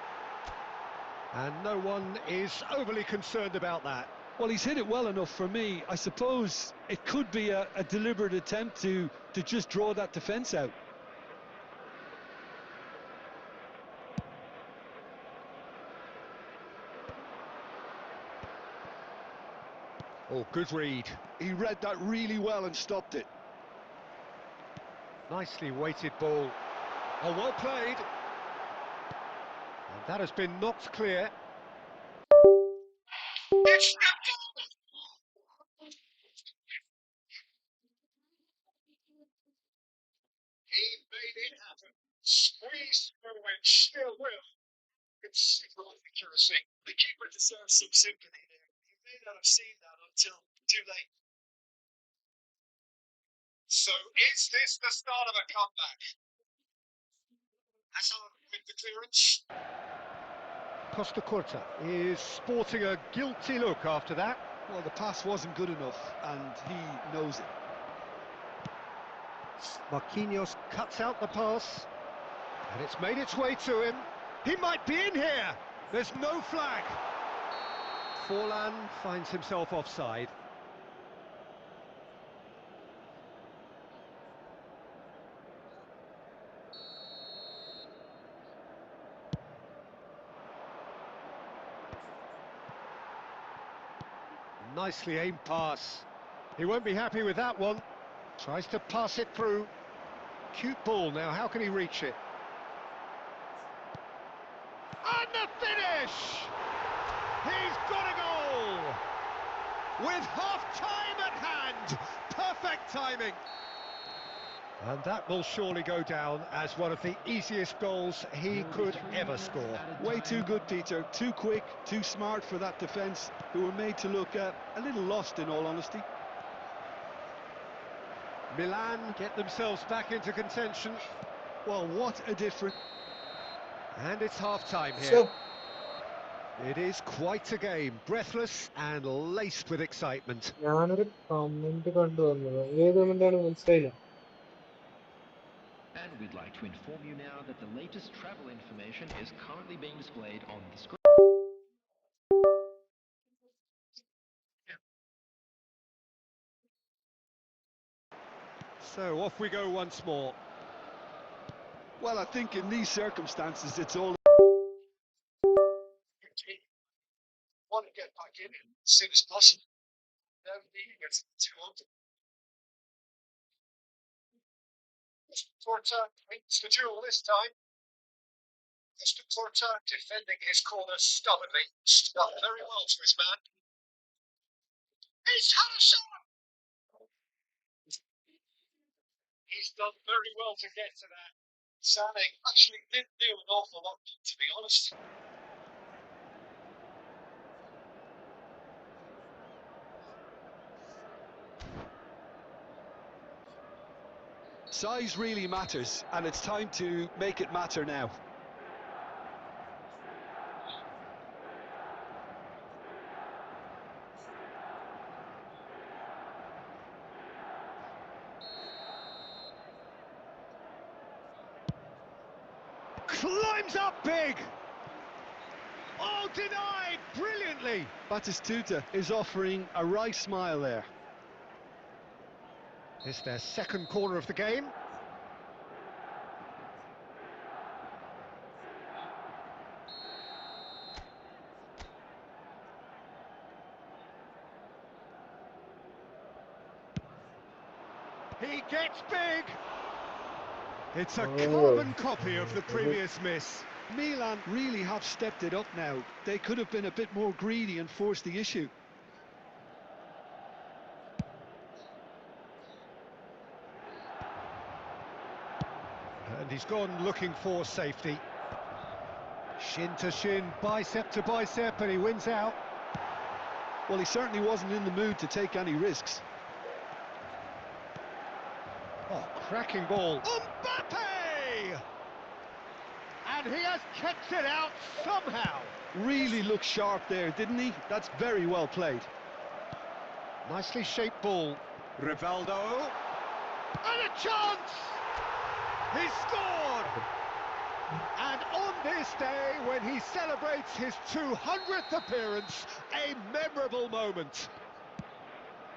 And no one is overly concerned about that. Well, he's hit it well enough for me. I suppose it could be a deliberate attempt to just draw that defence out. Oh, good read. He read that really well and stopped it. Nicely weighted ball. Oh, well played. And that has been knocked clear. It's he made it happen. Squeezed through it, still will. It's accuracy. The keeper deserves some sympathy there. He may not have seen that until too late. So is this the start of a comeback? Hazard with the clearance. Costa Curta is sporting a guilty look after that. Well, the pass wasn't good enough, and he knows it. Marquinhos cuts out the pass, and it's made its way to him. He might be in here. There's no flag. Forlan finds himself offside. Nicely aimed pass. He won't be happy with that one. Tries to pass it through. Cute ball now, how can he reach it? And the finish! He's got a goal! With half-time at hand! Perfect timing! And that will surely go down as one of the easiest goals he could ever score. Way too good, Peter. Too quick, too smart for that defence, who were made to look a little lost, in all honesty. Milan get themselves back into contention. Well, what a difference. And it's half-time here. So, It is quite a game, breathless and laced with excitement. ഞാനൊരു comment കണ്ടുവന്നത് ഏത് കമന്റാണ് മനസ്സിലായില്ല. And we'd like to inform you now that the latest travel information is currently being displayed on the screen. So off we go once more. Well, I think in these circumstances, it's all... Your team want to get back in it as soon as possible. They're leading it 200. Porta wins the duel this time. Mr. Porta defending his corner stubbornly, stuck very well to his man. It's Harrison! He's done very well to get to that. Sané actually didn't do an awful lot, to be honest. Size really matters, and it's time to make it matter now. Climbs up big! Oh, denied brilliantly! Batistuta is offering a wry smile there. It's their second corner of the game. He gets big! It's a carbon copy of the previous miss. Milan really have stepped it up now. They could have been a bit more greedy and forced the issue. And he's gone looking for safety. Shin to shin, bicep to bicep, and he wins out. Well, he certainly wasn't in the mood to take any risks. Oh, cracking ball. Mbappe! And he has kept it out somehow. Really looked sharp there, didn't he? That's very well played. Nicely shaped ball. Rivaldo. And a chance! He scored! And on this day, when he celebrates his 200th appearance, a memorable moment.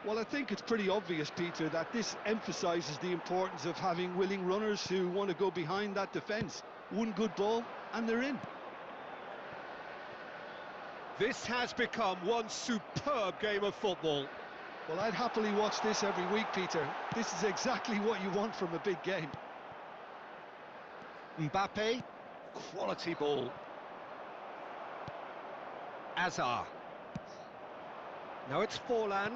Well, I think it's pretty obvious, Peter, that this emphasises the importance of having willing runners who want to go behind that defence. One good ball, and they're in. This has become one superb game of football. Well, I'd happily watch this every week, Peter. This is exactly what you want from a big game. Mbappe, quality ball. Azar. Now it's Forlan.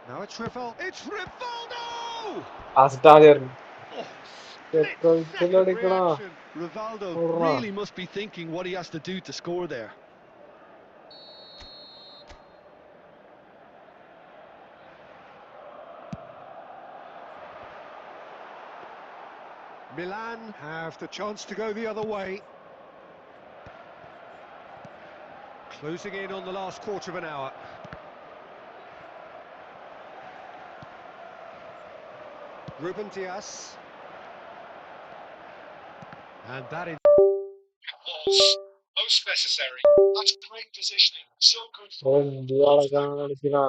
Now it's Rivaldo. It's Rivaldo! അസ്റ്റാജായിരുന്നു. Oh, split-second reaction. Rivaldo Hurrah. really must be thinking what he has to do to score there. Milan have the chance to go the other way. Closing in on the last quarter of an hour. Ruben Dias. And that is... Was most necessary. That's great positioning. So good for എന്തുവാണ് കാണിക്കണ?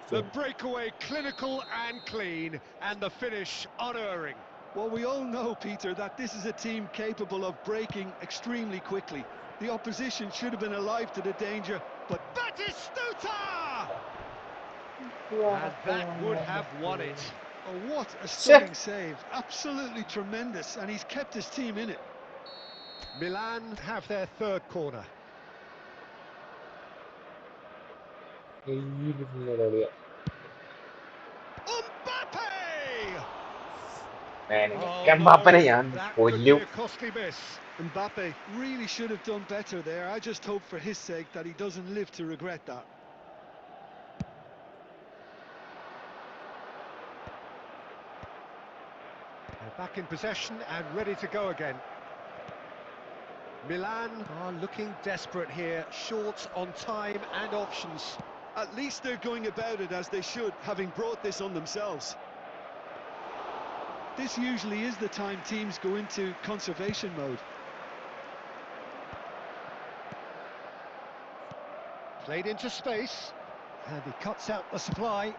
The breakaway clinical and clean, and the finish unerring. Well, we all know, Peter, that this is a team capable of breaking extremely quickly. The opposition should have been alive to the danger, but... Batistuta! And that would have won it. Oh, what a stunning save. Absolutely tremendous, and he's kept his team in it. Milan have their third corner. Mbappe! എംബാപ്പനെ ഞാൻ That could കൊല്ലും. be a costly miss. Mbappe really should have done better there. I just hope for his sake that he doesn't live to regret that. Back in possession and ready to go again. Milan are looking desperate here, short on time and options. At least they're going about it as they should, having brought this on themselves. This usually is the time teams go into conservation mode. Played into space, and he cuts out the supply.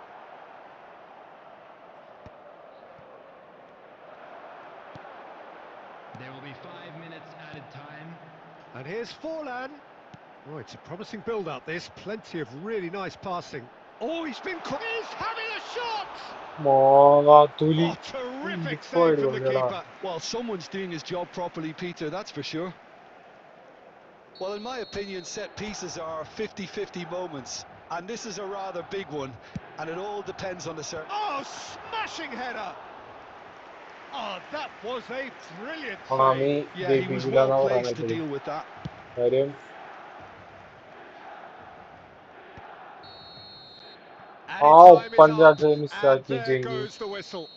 There will be 5 minutes added time. And here's Forlan. Oh, it's a promising build-up, this. Plenty of really nice passing. Oh, he's having a shot! Tuli. Oh, terrific Deployed save from the one, keeper. Well, someone's doing his job properly, Peter, that's for sure. Well, in my opinion, set pieces are 50-50 moments, and this is a rather big one, and it all depends on the circumstances. Oh, smashing header! Oh, that was a brilliant save. Kami Yeah, he was well placed to deal with that. Karim. Added time is Punjab up, se miss and there कीजिएंगे. goes the whistle.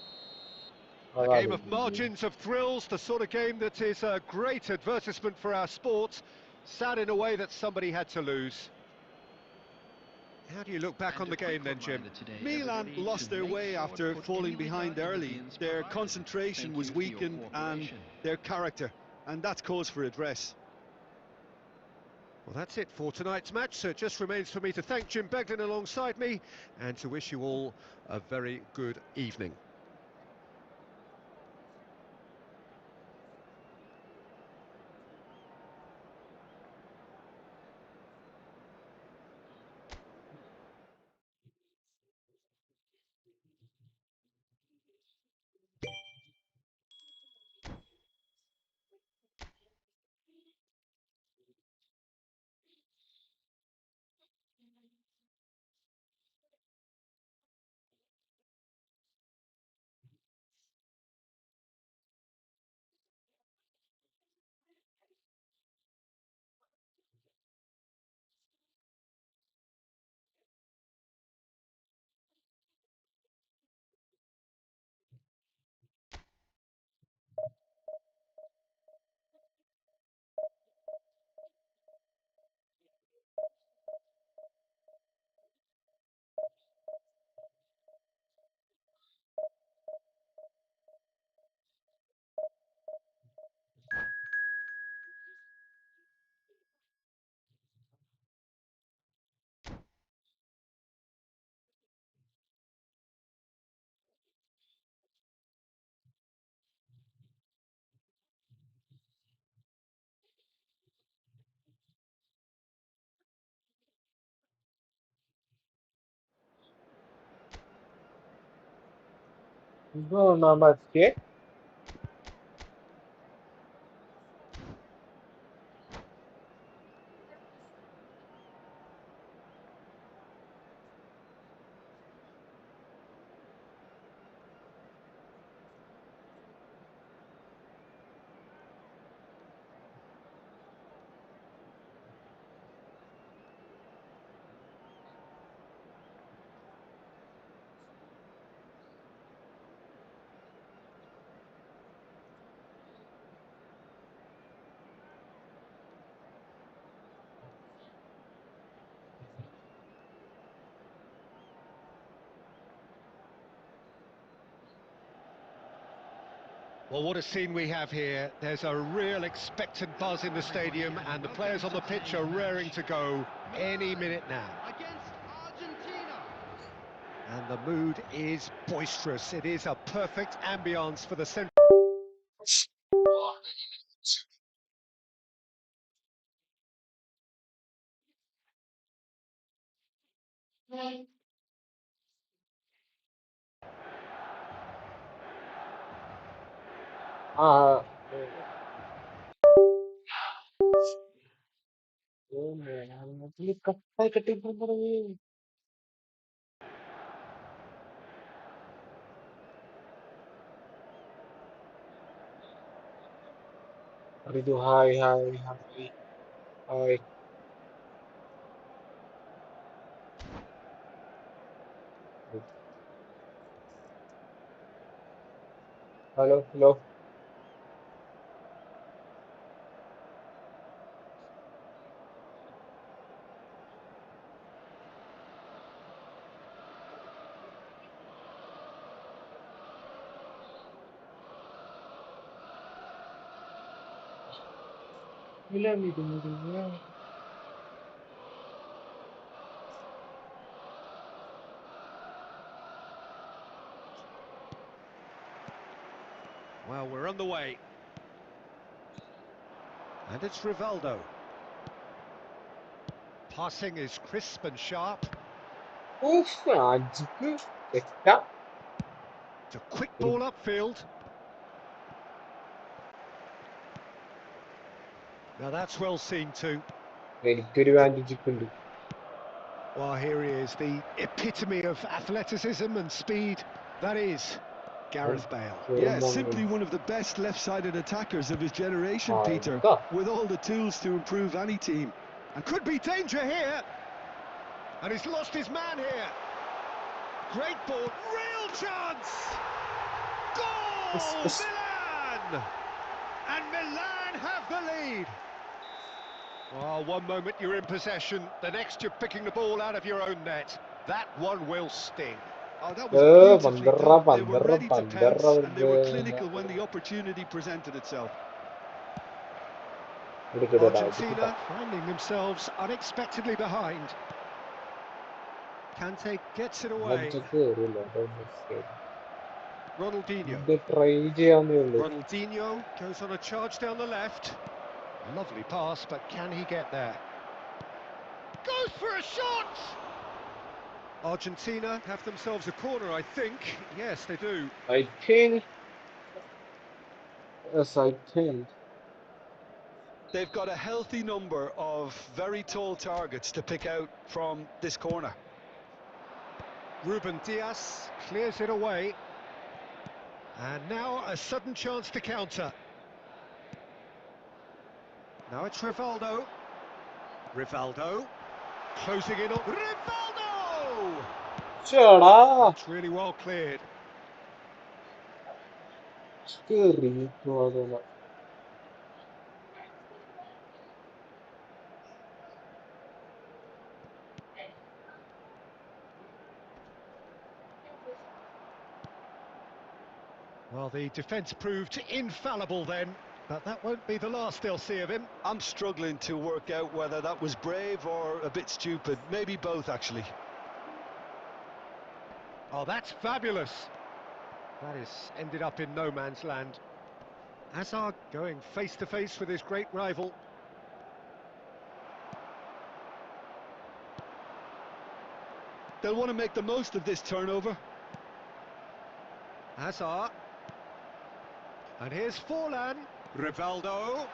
A game of margins of thrills, the sort of game that is a great advertisement for our sport. Sad in a way that somebody had to lose. How do you look back on the game then, Jim? Milan lost their way after falling behind early. Their concentration was weakened and their character, and that's cause for address. Well, that's it for tonight's match, so it just remains for me to thank Jim Beglin alongside me and to wish you all a very good evening. No, no, but yeah. Well, what a scene we have here. There's a real expectant buzz in the stadium, and the players on the pitch are raring to go any minute now. Against Argentina. And the mood is boisterous. It is a perfect ambience for the central. Ah, oh man, ये कब तक cutting कर रही है? अरे तो हाय हाय हाय हाय Hello, hello. Well, we're on the way. And it's Rivaldo. Passing is crisp and sharp. Oof, Ajik. Ekta. It's a quick ball upfield. Now that's well seen too. എനിക്കൊരു advantage ഉണ്ട്. Well, here he is, the epitome of athleticism and speed. That is Gareth Bale. Yeah, simply one of the best left-sided attackers of his generation, Peter, with all the tools to improve any team. And could be danger here. And he's lost his man here. Great ball, real chance! Goal! Milan! And Milan have the lead. Well, one moment you're in possession, the next you're picking the ball out of your own net. That one will sting. Oh, that was beautifully done. They were ready to pounce, and they were clinical when the opportunity presented itself. Argentina finding themselves unexpectedly behind. Kante gets it away. Ronaldinho. Ronaldinho goes on a charge down the left. Lovely pass, but can he get there? Goes for a shot! Argentina have themselves a corner, I think. Yes, they do. I think. Yes, I think. They've got a healthy number of very tall targets to pick out from this corner. Ruben Dias clears it away. And now a sudden chance to counter. Now it's Rivaldo. Rivaldo. Closing in on... Rivaldo! It's really well cleared. Well, the defence proved infallible then, but that won't be the last they'll see of him. I'm struggling to work out whether that was brave or a bit stupid. Maybe both, actually. Oh, that's fabulous. That has ended up in no man's land. Hazard going face-to-face with his great rival. They'll want to make the most of this turnover. Hazard. And here's Forlan. Rivaldo.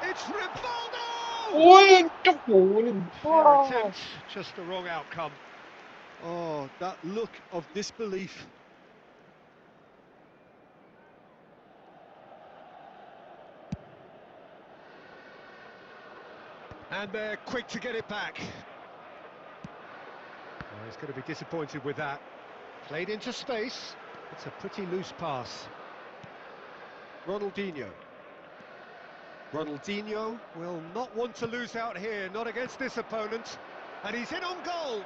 It's Rivaldo! Fair attempt, just the wrong outcome. Oh, that look of disbelief. And they're quick to get it back. Oh, he's going to be disappointed with that. Played into space. It's a pretty loose pass. Ronaldinho. Ronaldinho will not want to lose out here, not against this opponent. And he's in on goal.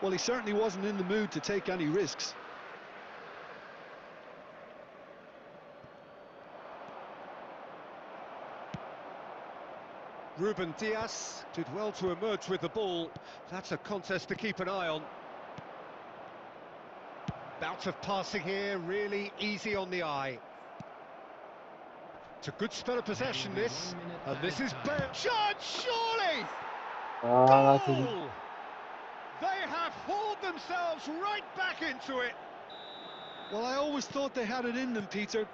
Well, he certainly wasn't in the mood to take any risks. Ruben Dias did well to emerge with the ball. That's a contest to keep an eye on. Bout of passing here, really easy on the eye. It's a good spell of possession, this. And this is Bale. Shot, surely! Goal! They have hauled themselves right back into it. Well, I always thought they had it in them, Peter.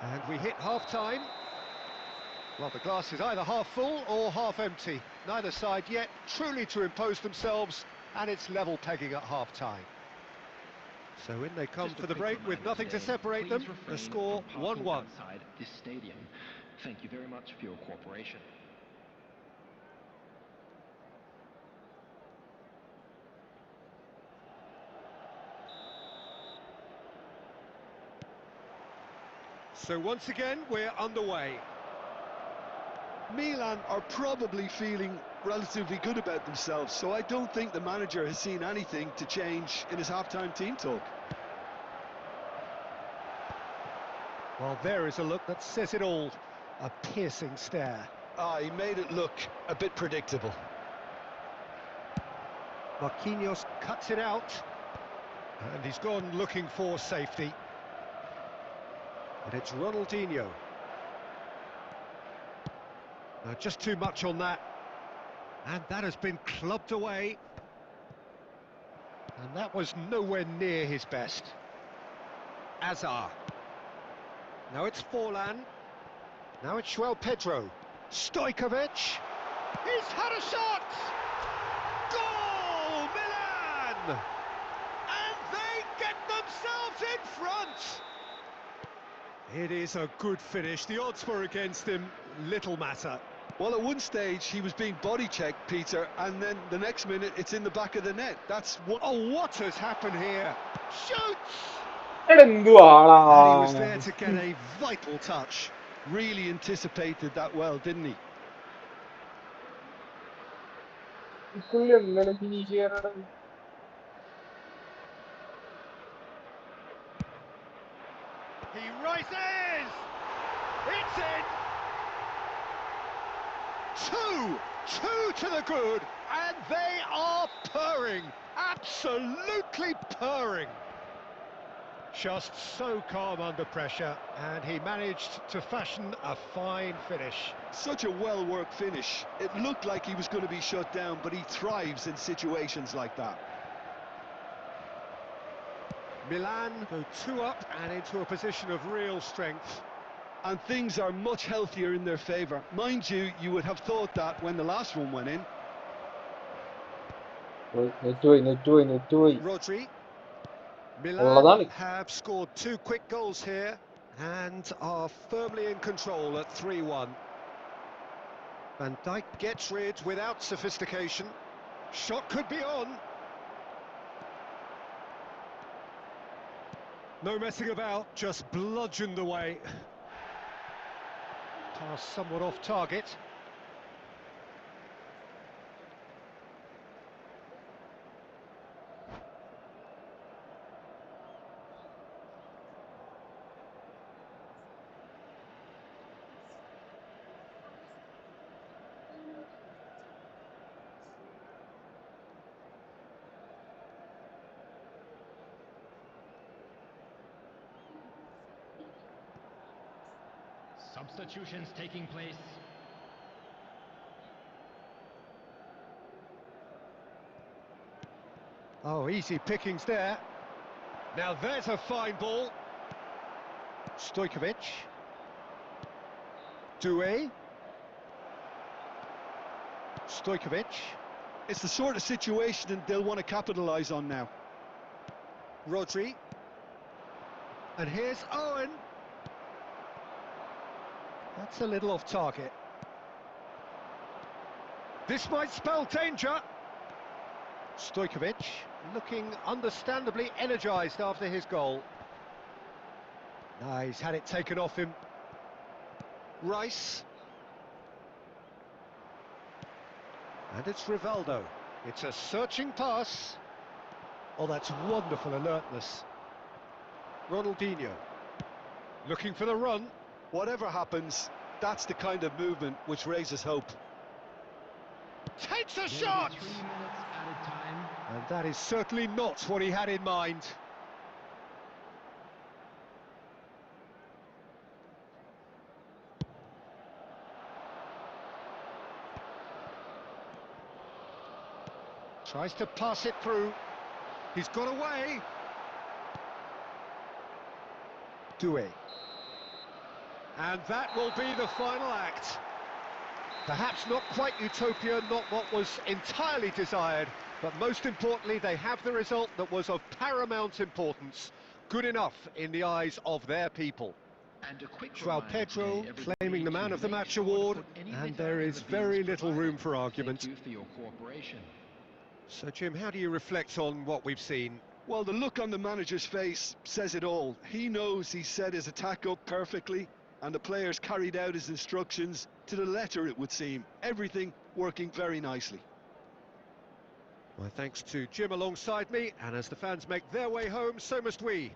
And we hit half-time. Well, the glass is either half full or half empty. Neither side yet truly to impose themselves, and it's level pegging at half-time. So in they come for the break with nothing to separate them. The score 1-1. Outside this stadium. Thank you very much for your cooperation. So once again, we're underway. Milan are probably feeling relatively good about themselves, so I don't think the manager has seen anything to change in his half-time team talk. Well, there is a look that says it all. A piercing stare. Ah, he made it look a bit predictable. Marquinhos cuts it out. And he's gone looking for safety. And it's Ronaldinho. Just too much on that. And that has been clubbed away. And that was nowhere near his best. Azar. Now it's Forlan. Now it's João Pedro. Stojkovic. He's had a shot! Goal, Milan! And they get themselves in front! It is a good finish. The odds were against him. Little matter. Well, at one stage he was being body checked, Peter, and then the next minute it's in the back of the net. That's what. Oh, what has happened here? Shoots! എന്തുവാടാ And he was there to get a vital touch. Really anticipated that well, didn't he? ഇക്കുള്ളി എന്താണ് finish ചെയ്യാനാണ് He rises! It's in! Two to the good, and they are purring, absolutely purring. Just so calm under pressure, and he managed to fashion a fine finish. Such a well-worked finish. It looked like he was going to be shut down, but he thrives in situations like that. Milan go 2 up and into a position of real strength. And things are much healthier in their favour. Mind you, you would have thought that when the last one went in. നെറ്റുപോയി Rodri. Well done. Milan have scored 2 quick goals here and are firmly in control at 3-1. Van Dijk gets rid without sophistication. Shot could be on. No messing about, just bludgeoned away. Pass somewhat off target. Substitutions taking place. Oh, easy pickings there. Now there's a fine ball. Stojkovic. Doué. Stojkovic. It's the sort of situation they'll want to capitalise on now. Rodri. And here's Owen. That's a little off target. This might spell danger. Stojkovic looking understandably energised after his goal. He's had it taken off him. Rice. And it's Rivaldo. It's a searching pass. Oh, that's wonderful alertness. Ronaldinho. Looking for the run. Whatever happens, that's the kind of movement which raises hope. Takes a shot! 3 minutes added time. And that is certainly not what he had in mind. Tries to pass it through. He's got away. Doué. And that will be the final act. Perhaps not quite utopia, not what was entirely desired, but most importantly, they have the result that was of paramount importance. Good enough in the eyes of their people. And a quick João reminder Pedro today, everybody, claiming the man to of the make match sure to award, put any and litter there in is the very bins little provided. room for argument. Thank you for your cooperation. So, Jim, how do you reflect on what we've seen? Well, the look on the manager's face says it all. He knows he set his attack up perfectly, and the players carried out his instructions to the letter, it would seem. Everything working very nicely. My thanks to Jim alongside me, and as the fans make their way home, so must we.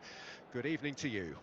Good evening to you.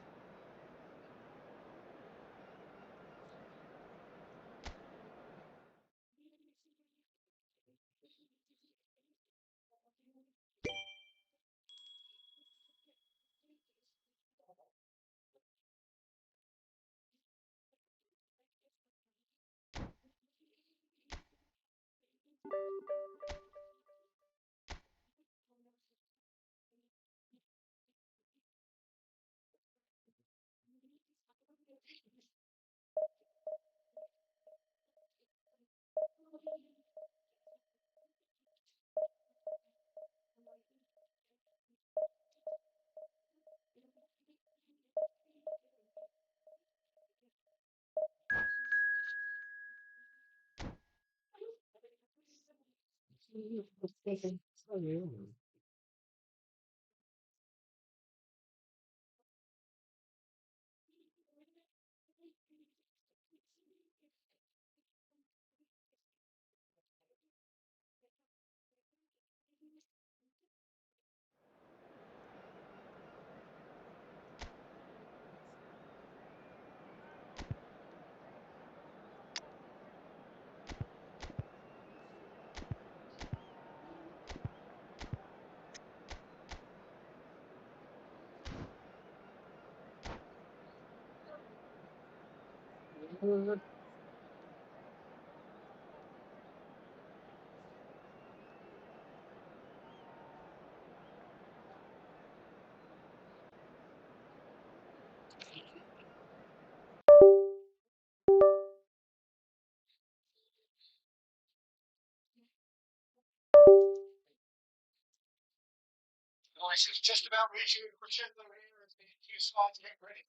Nice, it's just about reaching the crescendo here as the two sides get ready.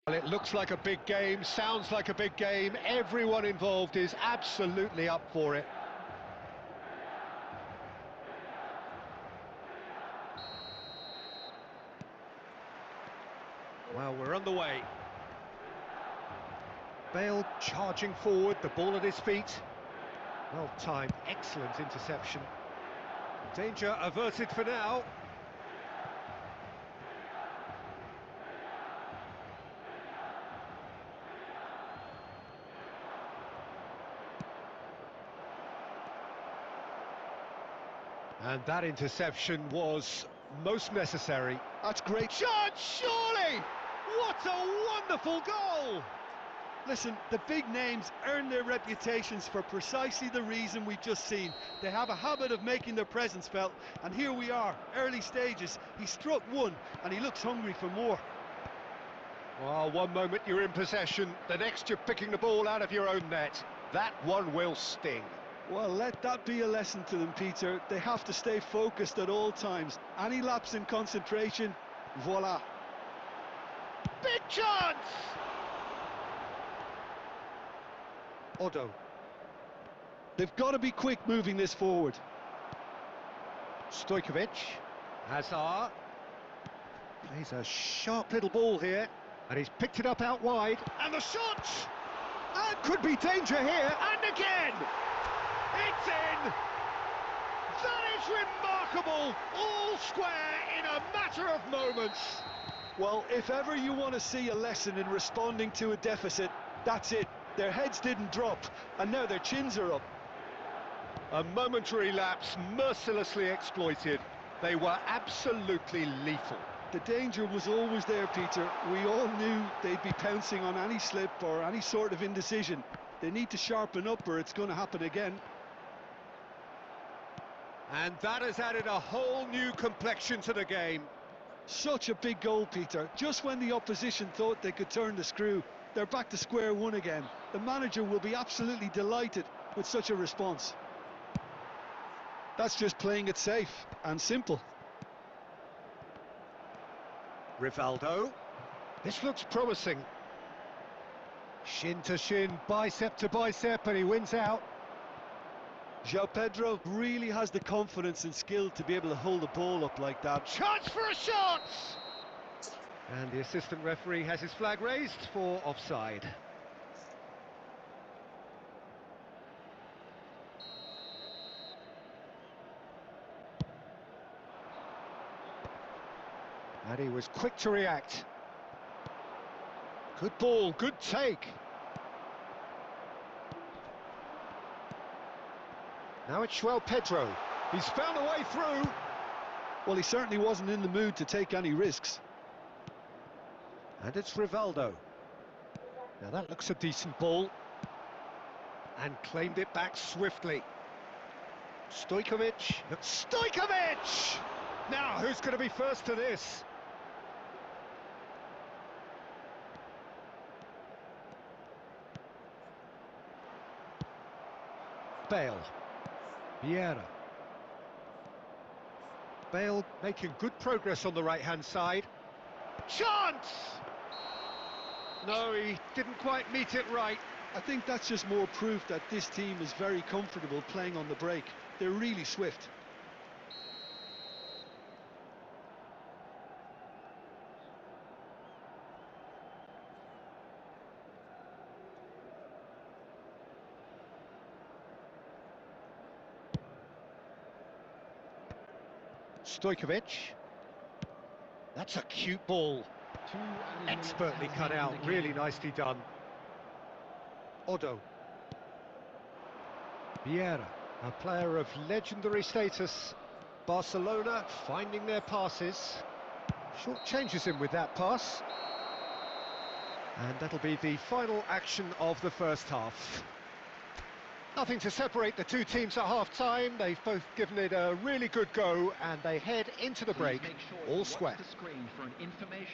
Well, it looks like a big game, sounds like a big game. Everyone involved is absolutely up for it. Well, we're underway. Bale charging forward, the ball at his feet. Well timed, excellent interception. Danger averted for now. And that interception was most necessary. That's great. Shot, surely! What a wonderful goal! Listen, the big names earn their reputations for precisely the reason we've just seen. They have a habit of making their presence felt, and here we are, early stages. He struck one, and he looks hungry for more. Well, one moment you're in possession, the next you're picking the ball out of your own net. That one will sting. Well, let that be a lesson to them, Peter. They have to stay focused at all times. Any lapse in concentration, voila. Big chance! Odo. They've got to be quick moving this forward. Stojkovic. Hazard. Plays a sharp little ball here. And he's picked it up out wide. And the shot! And could be danger here. And again! It's in! That is remarkable! All square in a matter of moments. Well, if ever you want to see a lesson in responding to a deficit, that's it. Their heads didn't drop, and now their chins are up. A momentary lapse mercilessly exploited. They were absolutely lethal. The danger was always there, Peter. We all knew they'd be pouncing on any slip or any sort of indecision. They need to sharpen up or it's going to happen again. And that has added a whole new complexion to the game. Such a big goal, Peter. Just when the opposition thought they could turn the screw, they're back to square one again. The manager will be absolutely delighted with such a response. That's just playing it safe and simple. Rivaldo. This looks promising. Shin to shin, bicep to bicep, and he wins out. João Pedro really has the confidence and skill to be able to hold the ball up like that. Chance for a shot! And the assistant referee has his flag raised for offside. And he was quick to react. Good ball, good take. Now it's João Pedro. He's found a way through. Well, he certainly wasn't in the mood to take any risks. And it's Rivaldo. Now that looks a decent ball. And claimed it back swiftly. Stojkovic. Stojkovic! Now, who's going to be first to this? Bale. Vieira. Bale making good progress on the right-hand side. Chance! No, he didn't quite meet it right. I think that's just more proof that this team is very comfortable playing on the break. They're really swift. Stojkovic. That's a cute ball. Expertly cut out, really nicely done. Odo. Vieira, a player of legendary status. Barcelona finding their passes. Short changes him with that pass. And that'll be the final action of the first half. Nothing to separate the two teams at half-time. They've both given it a really good go, and they head into the break all square.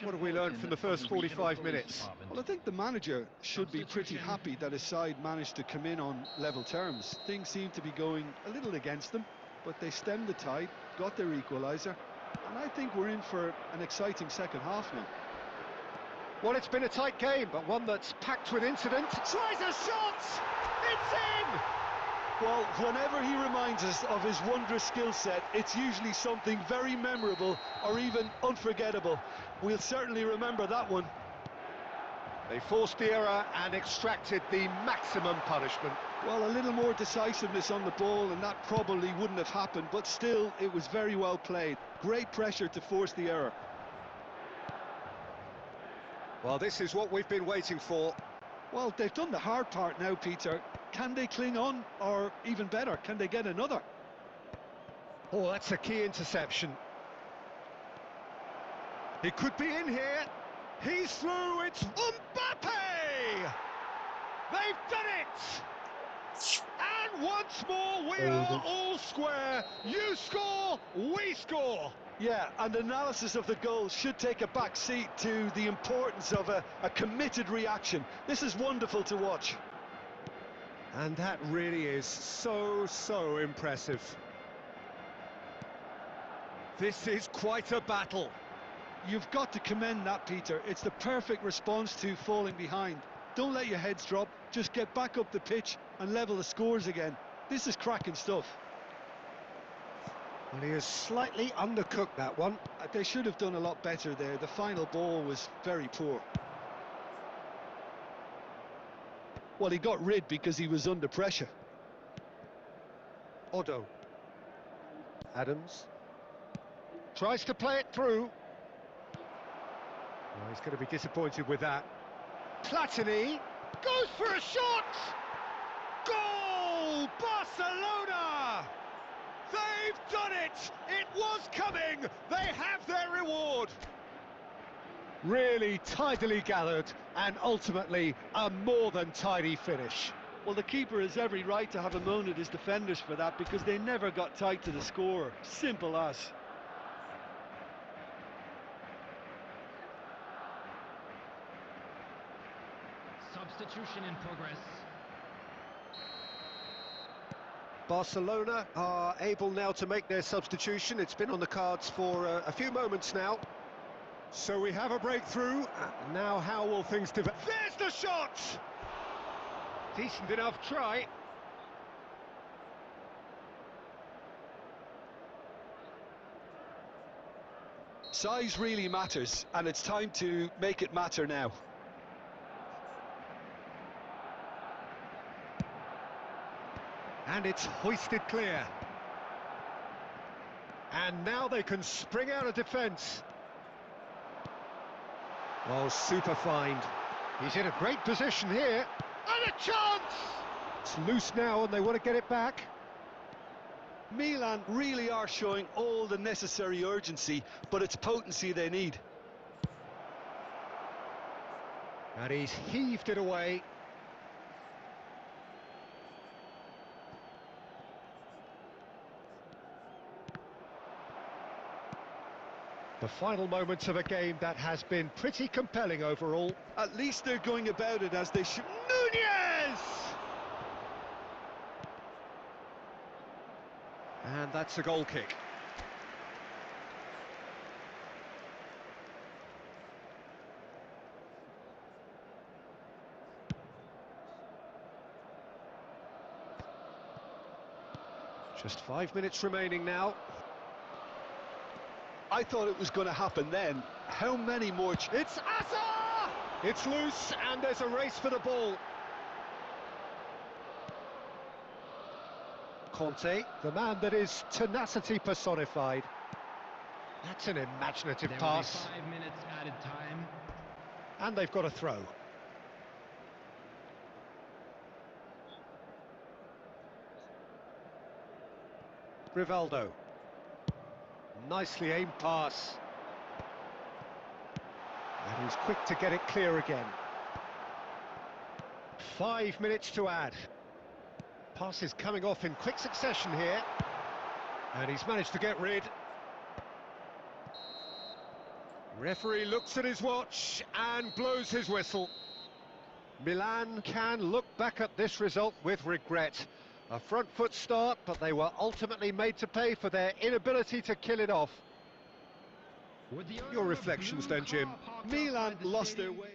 What have we learned from the first 45 minutes? Well, I think the manager should be pretty happy that his side managed to come in on level terms. Things seem to be going a little against them, but they stemmed the tide, got their equaliser, and I think we're in for an exciting second half now. Well, it's been a tight game, but one that's packed with incident. Tries a shot! It's in! Well, whenever he reminds us of his wondrous skill set, it's usually something very memorable or even unforgettable. We'll certainly remember that one. They forced the error and extracted the maximum punishment. Well, a little more decisiveness on the ball and that probably wouldn't have happened, but still, it was very well played. Great pressure to force the error. Well, this is what we've been waiting for. Well, they've done the hard part now, Peter. Can they cling on, or even better, can they get another? Oh, that's a key interception. He could be in here. He's through. It's Mbappe! They've done it! And once more, we are all square. You score, we score. Yeah, and analysis of the goal should take a back seat to the importance of a committed reaction. This is wonderful to watch. And that really is so impressive. This is quite a battle. You've got to commend that, Peter. It's the perfect response to falling behind. Don't let your heads drop, just get back up the pitch and level the scores again. This is cracking stuff. Well, he has slightly undercooked that one. They should have done a lot better there. The final ball was very poor. Well, he got rid because he was under pressure. Odo. Adams. Tries to play it through. Well, he's going to be disappointed with that. Platini goes for a shot! Goal! Barcelona! They've done it! It was coming! They have their reward! Really tidily gathered, and ultimately a more than tidy finish. Well, the keeper has every right to have a moan at his defenders for that, because they never got tight to the score. Simple as. Substitution in progress. Barcelona are able now to make their substitution. It's been on the cards for a few moments now. So we have a breakthrough. Now how will things develop? There's the shot! Decent enough try. Size really matters, and it's time to make it matter now. And it's hoisted clear. And now they can spring out of defence. Oh, super find. He's in a great position here. And a chance! It's loose now and they want to get it back. Milan really are showing all the necessary urgency, but it's potency they need. And he's heaved it away. The final moments of a game that has been pretty compelling overall. At least they're going about it as they should. Nunez! And that's a goal kick. Just 5 minutes remaining now. I thought it was going to happen then. How many more? It's Asa! It's loose and there's a race for the ball. Conte, the man that is tenacity personified. That's an imaginative pass. There will be 5 minutes added time. And they've got a throw. Rivaldo. Nicely aimed pass. And he's quick to get it clear again. 5 minutes to add. Pass is coming off in quick succession here. And he's managed to get rid. Referee looks at his watch and blows his whistle. Milan can look back at this result with regret. A front foot start, but they were ultimately made to pay for their inability to kill it off. Your reflections then, Jim. Milan lost their way.